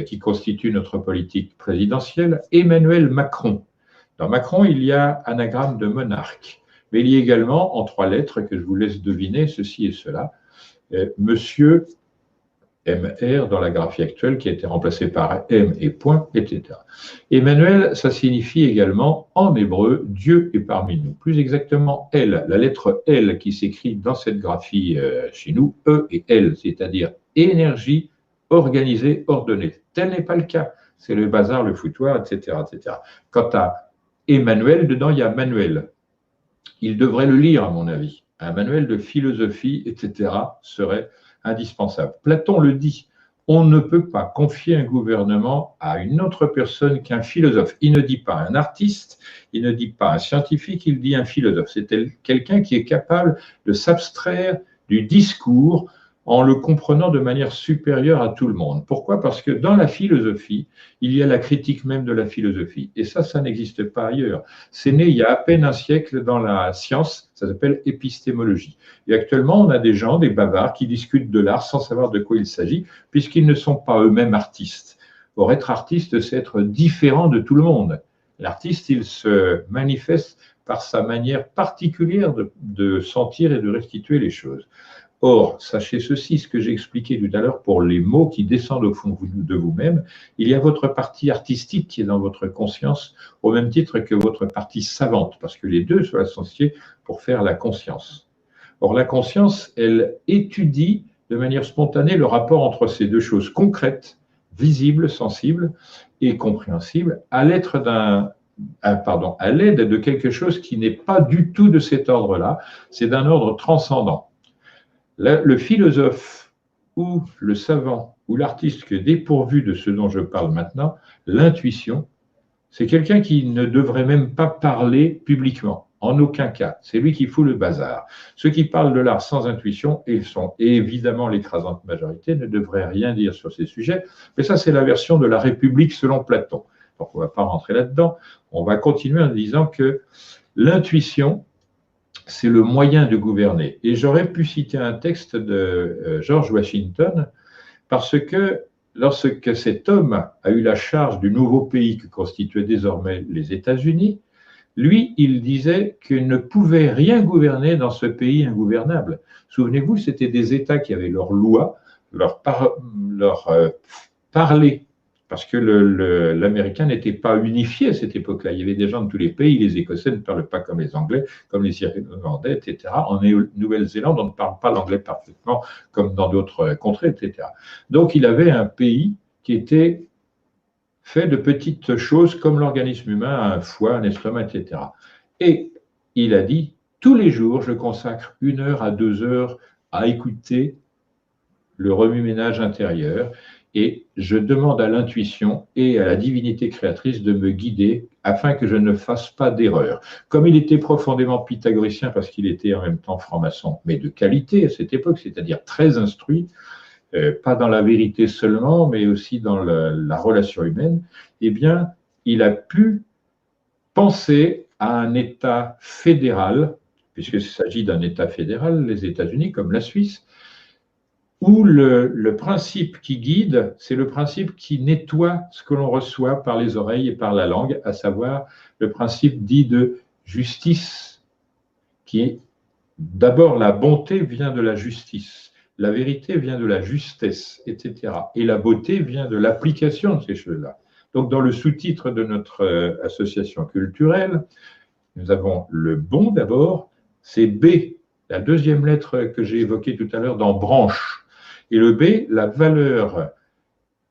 qui constitue notre politique présidentielle, Emmanuel Macron. Dans Macron, il y a anagramme de monarque, mais il y a également, en 3 lettres que je vous laisse deviner, ceci et cela, Monsieur MR dans la graphie actuelle qui a été remplacé par M et point, etc. Emmanuel, ça signifie également en hébreu Dieu est parmi nous. Plus exactement L, la lettre L qui s'écrit dans cette graphie chez nous, E et L, c'est-à-dire énergie organisée, ordonnée. Tel n'est pas le cas. C'est le bazar, le foutoir, etc., etc. Quant à Emmanuel, dedans il y a Manuel. Il devrait le lire, à mon avis. Un manuel de philosophie, etc., serait indispensable. Platon le dit, on ne peut pas confier un gouvernement à une autre personne qu'un philosophe. Il ne dit pas un artiste, il ne dit pas un scientifique, il dit un philosophe. C'est quelqu'un qui est capable de s'abstraire du discours en le comprenant de manière supérieure à tout le monde. Pourquoi? Parce que dans la philosophie, il y a la critique même de la philosophie. Et ça n'existe pas ailleurs. C'est né il y a à peine un siècle dans la science, ça s'appelle épistémologie. Et actuellement, on a des gens, des bavards, qui discutent de l'art sans savoir de quoi il s'agit, puisqu'ils ne sont pas eux-mêmes artistes. Or, être artiste, c'est être différent de tout le monde. L'artiste, il se manifeste par sa manière particulière de sentir et de restituer les choses. Or, sachez ceci, ce que j'ai expliqué tout à l'heure pour les mots qui descendent au fond de vous-même, il y a votre partie artistique qui est dans votre conscience au même titre que votre partie savante, parce que les deux sont associés pour faire la conscience. Or, la conscience, elle étudie de manière spontanée le rapport entre ces deux choses concrètes, visibles, sensibles et compréhensibles, à l'aide de quelque chose qui n'est pas du tout de cet ordre-là, c'est d'un ordre transcendant. Le philosophe ou le savant ou l'artiste qui est dépourvu de ce dont je parle maintenant, l'intuition, c'est quelqu'un qui ne devrait même pas parler publiquement, en aucun cas. C'est lui qui fout le bazar. Ceux qui parlent de l'art sans intuition, et sont évidemment l'écrasante majorité, ne devraient rien dire sur ces sujets. Mais ça, c'est la version de la République selon Platon. Donc, on ne va pas rentrer là-dedans. On va continuer en disant que l'intuition, c'est le moyen de gouverner. Et j'aurais pu citer un texte de George Washington, parce que lorsque cet homme a eu la charge du nouveau pays que constituaient désormais les États-Unis, lui, il disait qu'il ne pouvait rien gouverner dans ce pays ingouvernable. Souvenez-vous, c'était des États qui avaient leurs lois, leur parler, parce que l'Américain n'était pas unifié à cette époque-là. Il y avait des gens de tous les pays. Les Écossais ne parlent pas comme les Anglais, comme les Irlandais, etc. En Nouvelle-Zélande, on ne parle pas l'anglais parfaitement, comme dans d'autres contrées, etc. Donc, il avait un pays qui était fait de petites choses comme l'organisme humain, un foie, un estomac, etc. Et il a dit, tous les jours, je consacre 1 heure à 2 heures à écouter le remue-ménage intérieur et je demande à l'intuition et à la divinité créatrice de me guider afin que je ne fasse pas d'erreur. Comme il était profondément pythagoricien parce qu'il était en même temps franc-maçon, mais de qualité à cette époque, c'est-à-dire très instruit, pas dans la vérité seulement, mais aussi dans la relation humaine, eh bien, il a pu penser à un État fédéral, puisqu'il s'agit d'un État fédéral, les États-Unis comme la Suisse, où le principe qui guide, c'est le principe qui nettoie ce que l'on reçoit par les oreilles et par la langue, à savoir le principe dit de justice, qui est d'abord la bonté vient de la justice, la vérité vient de la justesse, etc. Et la beauté vient de l'application de ces choses-là. Donc, dans le sous-titre de notre association culturelle, nous avons le bon d'abord, c'est B La deuxième lettre que j'ai évoquée tout à l'heure dans branche. Et le B, la valeur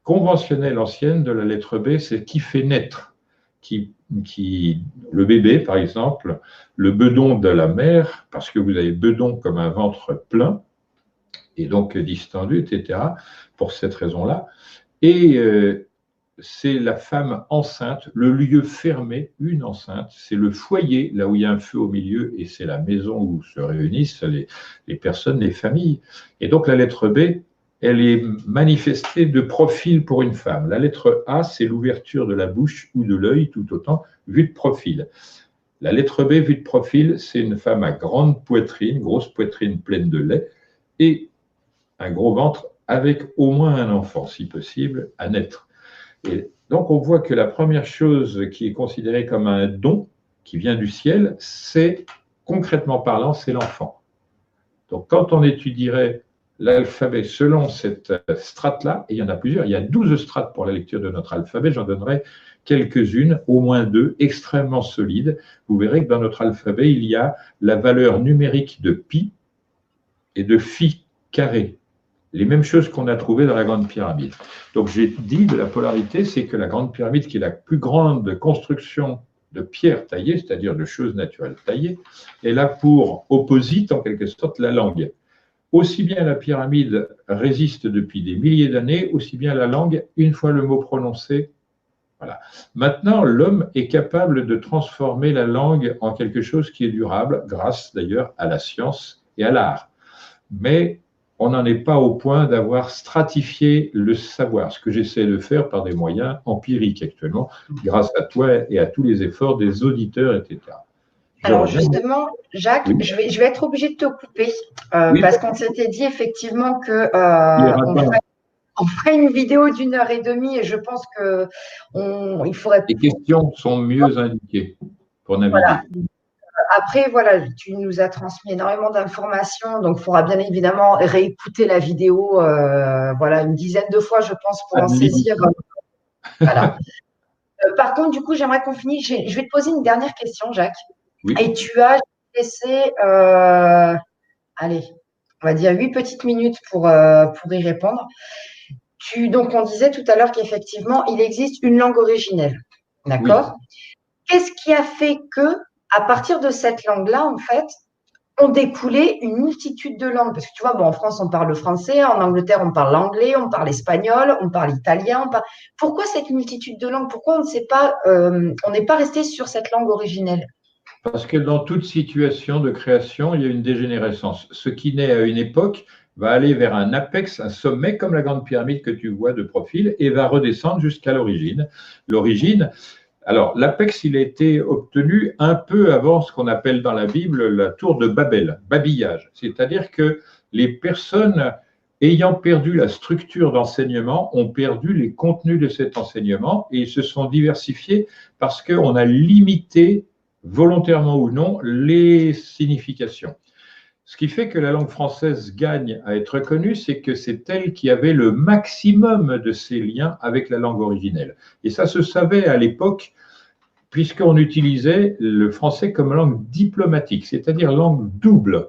conventionnelle ancienne de la lettre B, c'est qui fait naître. Le bébé, par exemple, le bedon de la mère, parce que vous avez bedon comme un ventre plein, et donc distendu, etc., pour cette raison-là. Et c'est la femme enceinte, le lieu fermé, une enceinte, c'est le foyer, là où il y a un feu au milieu, et c'est la maison où se réunissent les personnes, les familles. Et donc la lettre B, elle est manifestée de profil pour une femme. La lettre A, c'est l'ouverture de la bouche ou de l'œil, tout autant, vue de profil. La lettre B, vue de profil, c'est une femme à grande poitrine, grosse poitrine pleine de lait, et un gros ventre avec au moins un enfant, si possible, à naître. Et donc, on voit que la première chose qui est considérée comme un don qui vient du ciel, c'est, concrètement parlant, c'est l'enfant. Donc, quand on étudierait l'alphabet selon cette strate-là, et il y en a plusieurs, il y a 12 strates pour la lecture de notre alphabet, j'en donnerai quelques-unes, au moins 2, extrêmement solides. Vous verrez que dans notre alphabet, il y a la valeur numérique de pi et de phi carré. Les mêmes choses qu'on a trouvées dans la Grande Pyramide. Donc j'ai dit de la polarité, c'est que la Grande Pyramide, qui est la plus grande construction de pierres taillées, c'est-à-dire de choses naturelles taillées, est là pour opposite, en quelque sorte, la langue. Aussi bien la pyramide résiste depuis des milliers d'années, aussi bien la langue, une fois le mot prononcé. Voilà. Maintenant, l'homme est capable de transformer la langue en quelque chose qui est durable, grâce d'ailleurs à la science et à l'art. Mais on n'en est pas au point d'avoir stratifié le savoir, ce que j'essaie de faire par des moyens empiriques actuellement, grâce à toi et à tous les efforts des auditeurs, etc. Alors justement, Jacques, oui. je vais être obligée de te couper Oui. parce qu'on s'était dit effectivement que on ferait une vidéo d'1 h 30 et je pense qu'il faudrait… Les questions sont mieux indiquées pour naviguer. Voilà. Après, voilà, tu nous as transmis énormément d'informations, donc il faudra bien évidemment réécouter la vidéo voilà, une dizaine de fois, je pense, pour en saisir. Voilà. Par contre, du coup, j'aimerais qu'on finisse. Je vais te poser une dernière question, Jacques. Oui. Et tu as laissé, allez, on va dire 8 petites minutes pour y répondre. Donc, on disait tout à l'heure qu'effectivement, il existe une langue originelle. D'accord ? Oui. Qu'est-ce qui a fait que, à partir de cette langue-là, en fait, ont découlé une multitude de langues? Parce que tu vois, bon, en France, on parle le français, en Angleterre, on parle l'anglais, on parle espagnol, on parle italien. Pourquoi cette multitude de langues? Pourquoi on n'est pas resté sur cette langue originelle? Parce que dans toute situation de création, il y a une dégénérescence. Ce qui naît à une époque va aller vers un apex, un sommet, comme la Grande Pyramide que tu vois de profil, et va redescendre jusqu'à l'origine. L'origine, alors l'apex, il a été obtenu un peu avant ce qu'on appelle dans la Bible la tour de Babel, babillage. C'est-à-dire que les personnes ayant perdu la structure d'enseignement ont perdu les contenus de cet enseignement et ils se sont diversifiés parce qu'on a limité volontairement ou non, les significations. Ce qui fait que la langue française gagne à être reconnue, c'est que c'est elle qui avait le maximum de ses liens avec la langue originelle. Et ça se savait à l'époque, puisqu'on utilisait le français comme langue diplomatique, c'est-à-dire langue double.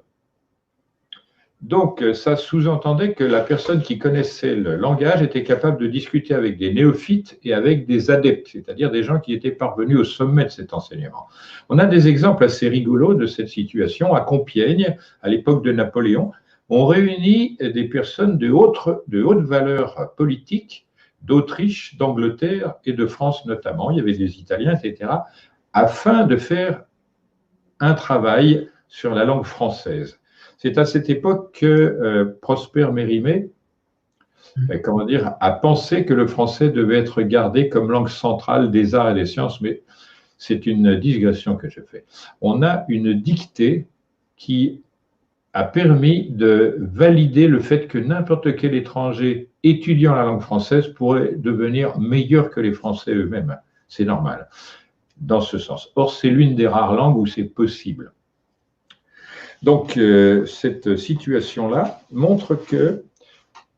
Donc, ça sous-entendait que la personne qui connaissait le langage était capable de discuter avec des néophytes et avec des adeptes, c'est-à-dire des gens qui étaient parvenus au sommet de cet enseignement. On a des exemples assez rigolos de cette situation. À Compiègne, à l'époque de Napoléon, on réunit des personnes de haute valeur politique, d'Autriche, d'Angleterre et de France notamment, il y avait des Italiens, etc., afin de faire un travail sur la langue française. C'est à cette époque que Prosper Mérimée a pensé que le français devait être gardé comme langue centrale des arts et des sciences, mais c'est une digression que je fais. On a une dictée qui a permis de valider le fait que n'importe quel étranger étudiant la langue française pourrait devenir meilleur que les Français eux-mêmes. C'est normal, dans ce sens. Or, c'est l'une des rares langues où c'est possible. Donc, cette situation-là montre que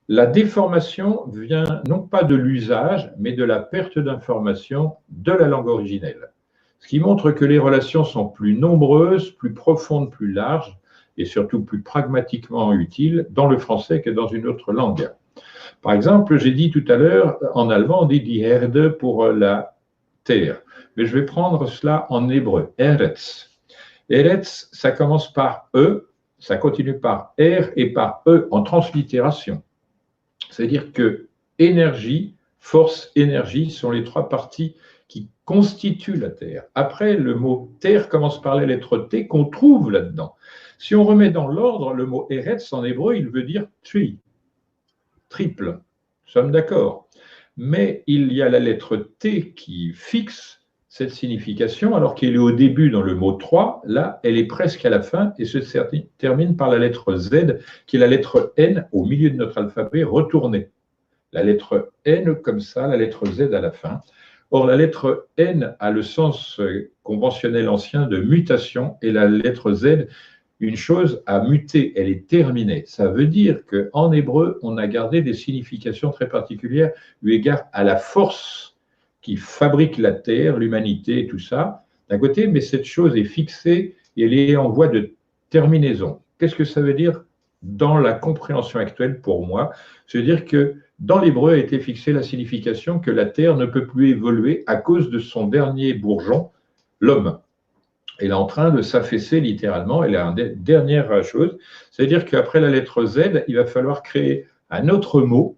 la déformation vient non pas de l'usage, mais de la perte d'information de la langue originelle. Ce qui montre que les relations sont plus nombreuses, plus profondes, plus larges, et surtout plus pragmatiquement utile dans le français que dans une autre langue. Par exemple, j'ai dit tout à l'heure, en allemand, on dit die Erde pour la terre, mais je vais prendre cela en hébreu, Eretz. Eretz, ça commence par E, ça continue par R et par E en translittération. C'est-à-dire que énergie, force, énergie sont les trois parties qui constituent la Terre. Après, le mot Terre commence par la lettre T qu'on trouve là-dedans. Si on remet dans l'ordre, le mot Eretz en hébreu, il veut dire tri, triple. Nous sommes d'accord. Mais il y a la lettre T qui fixe cette signification, alors qu'elle est au début dans le mot 3, là, elle est presque à la fin et se termine par la lettre Z, qui est la lettre N au milieu de notre alphabet retournée. La lettre N comme ça, la lettre Z à la fin. Or, la lettre N a le sens conventionnel ancien de mutation et la lettre Z, une chose a muté, elle est terminée. Ça veut dire qu'en hébreu, on a gardé des significations très particulières eu égard à la force qui fabrique la Terre, l'humanité et tout ça, d'un côté, mais cette chose est fixée et elle est en voie de terminaison. Qu'est-ce que ça veut dire dans la compréhension actuelle pour moi? C'est-à-dire que dans l'hébreu a été fixée la signification que la Terre ne peut plus évoluer à cause de son dernier bourgeon, l'homme. Elle est en train de s'affaisser littéralement. Elle a une dernière chose, c'est-à-dire qu'après la lettre Z, il va falloir créer un autre mot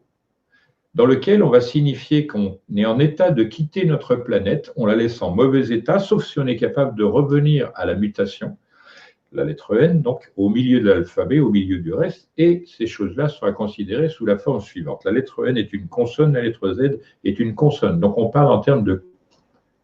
dans lequel on va signifier qu'on est en état de quitter notre planète, on la laisse en mauvais état, sauf si on est capable de revenir à la mutation, la lettre N, donc au milieu de l'alphabet, au milieu du reste, et ces choses-là sera considérées sous la forme suivante. La lettre N est une consonne, la lettre Z est une consonne. Donc on parle en termes de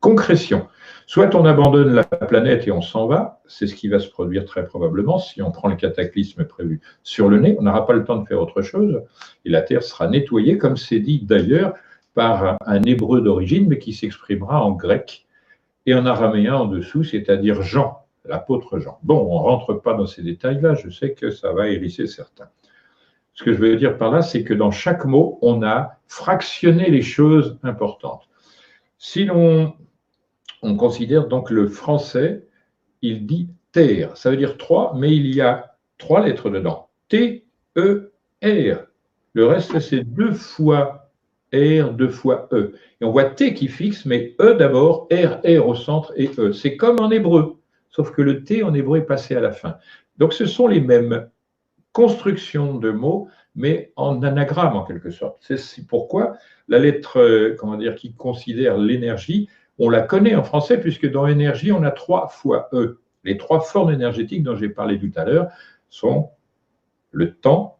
concrétion. Soit on abandonne la planète et on s'en va, c'est ce qui va se produire très probablement si on prend le cataclysme prévu sur le nez, on n'aura pas le temps de faire autre chose et la Terre sera nettoyée, comme c'est dit d'ailleurs par un hébreu d'origine, mais qui s'exprimera en grec et en araméen en dessous, c'est-à-dire Jean, l'apôtre Jean. Bon, on ne rentre pas dans ces détails-là, je sais que ça va hérisser certains. Ce que je veux dire par là, c'est que dans chaque mot, on a fractionné les choses importantes. Si on considère donc le français, il dit terre. Ça veut dire trois, mais il y a trois lettres dedans. T, E, R. Le reste, c'est deux fois R, deux fois E. Et on voit T qui fixe, mais E d'abord, R, R au centre et E. C'est comme en hébreu, sauf que le T en hébreu est passé à la fin. Donc ce sont les mêmes constructions de mots, mais en anagramme en quelque sorte. C'est pourquoi la lettre, qui considère l'énergie, on la connaît en français, puisque dans énergie, on a trois fois E. Les trois formes énergétiques dont j'ai parlé tout à l'heure sont le temps,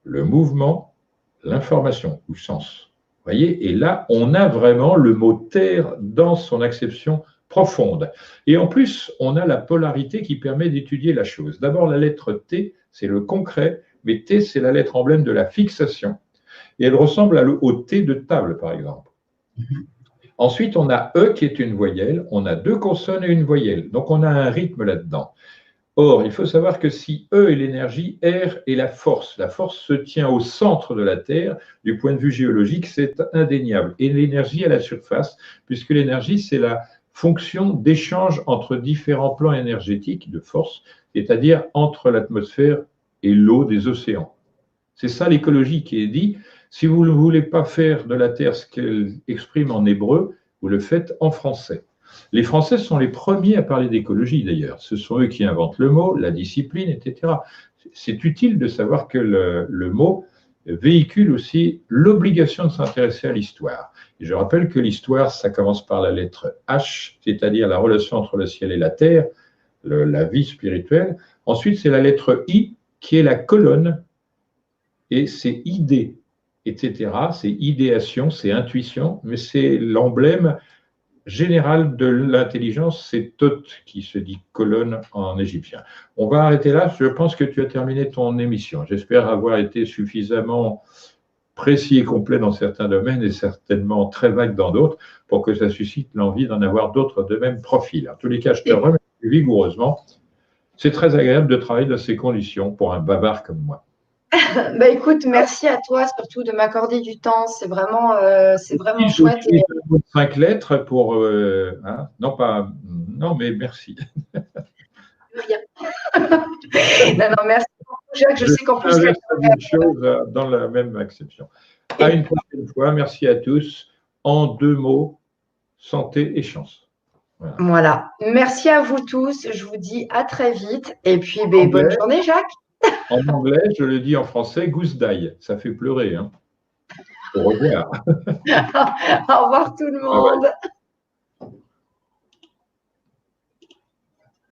le mouvement, l'information, ou sens. Vous voyez, et là, on a vraiment le mot terre dans son acception profonde. Et en plus, on a la polarité qui permet d'étudier la chose. D'abord, la lettre T, c'est le concret, mais T, c'est la lettre emblème de la fixation. Et elle ressemble au T de table, par exemple. Ensuite, on a E qui est une voyelle, on a deux consonnes et une voyelle. Donc, on a un rythme là-dedans. Or, il faut savoir que si E est l'énergie, R est la force. La force se tient au centre de la Terre. Du point de vue géologique, c'est indéniable. Et l'énergie à la surface, puisque l'énergie, c'est la fonction d'échange entre différents plans énergétiques de force, c'est-à-dire entre l'atmosphère et l'eau des océans. C'est ça l'écologie qui est dit. Si vous ne voulez pas faire de la Terre ce qu'elle exprime en hébreu, vous le faites en français. Les Français sont les premiers à parler d'écologie d'ailleurs. Ce sont eux qui inventent le mot, la discipline, etc. C'est utile de savoir que le mot véhicule aussi l'obligation de s'intéresser à l'histoire. Et je rappelle que l'histoire, ça commence par la lettre H, c'est-à-dire la relation entre le ciel et la terre, la vie spirituelle. Ensuite, c'est la lettre I, qui est la colonne, et c'est idée, etc. C'est idéation, c'est intuition, mais c'est l'emblème général de l'intelligence, c'est Tot qui se dit colonne en égyptien. On va arrêter là, je pense que tu as terminé ton émission. J'espère avoir été suffisamment précis et complet dans certains domaines et certainement très vague dans d'autres pour que ça suscite l'envie d'en avoir d'autres de même profil. En tous les cas, je te remercie vigoureusement. C'est très agréable de travailler dans ces conditions pour un bavard comme moi. Bah écoute, merci à toi surtout de m'accorder du temps. C'est vraiment chouette. 5 lettres pour... hein, non, pas... Non, mais merci. Rien. Non, non, merci beaucoup, Jacques. Je sais qu'en plus, la même chose dans la même acception. À une prochaine fois. Merci à tous. En 2 mots, santé et chance. Voilà. Voilà. Merci à vous tous. Je vous dis à très vite. Et puis, bonne journée, Jacques. En anglais, je le dis en français, goose die. Ça fait pleurer. Hein. Au revoir. Au revoir tout le monde.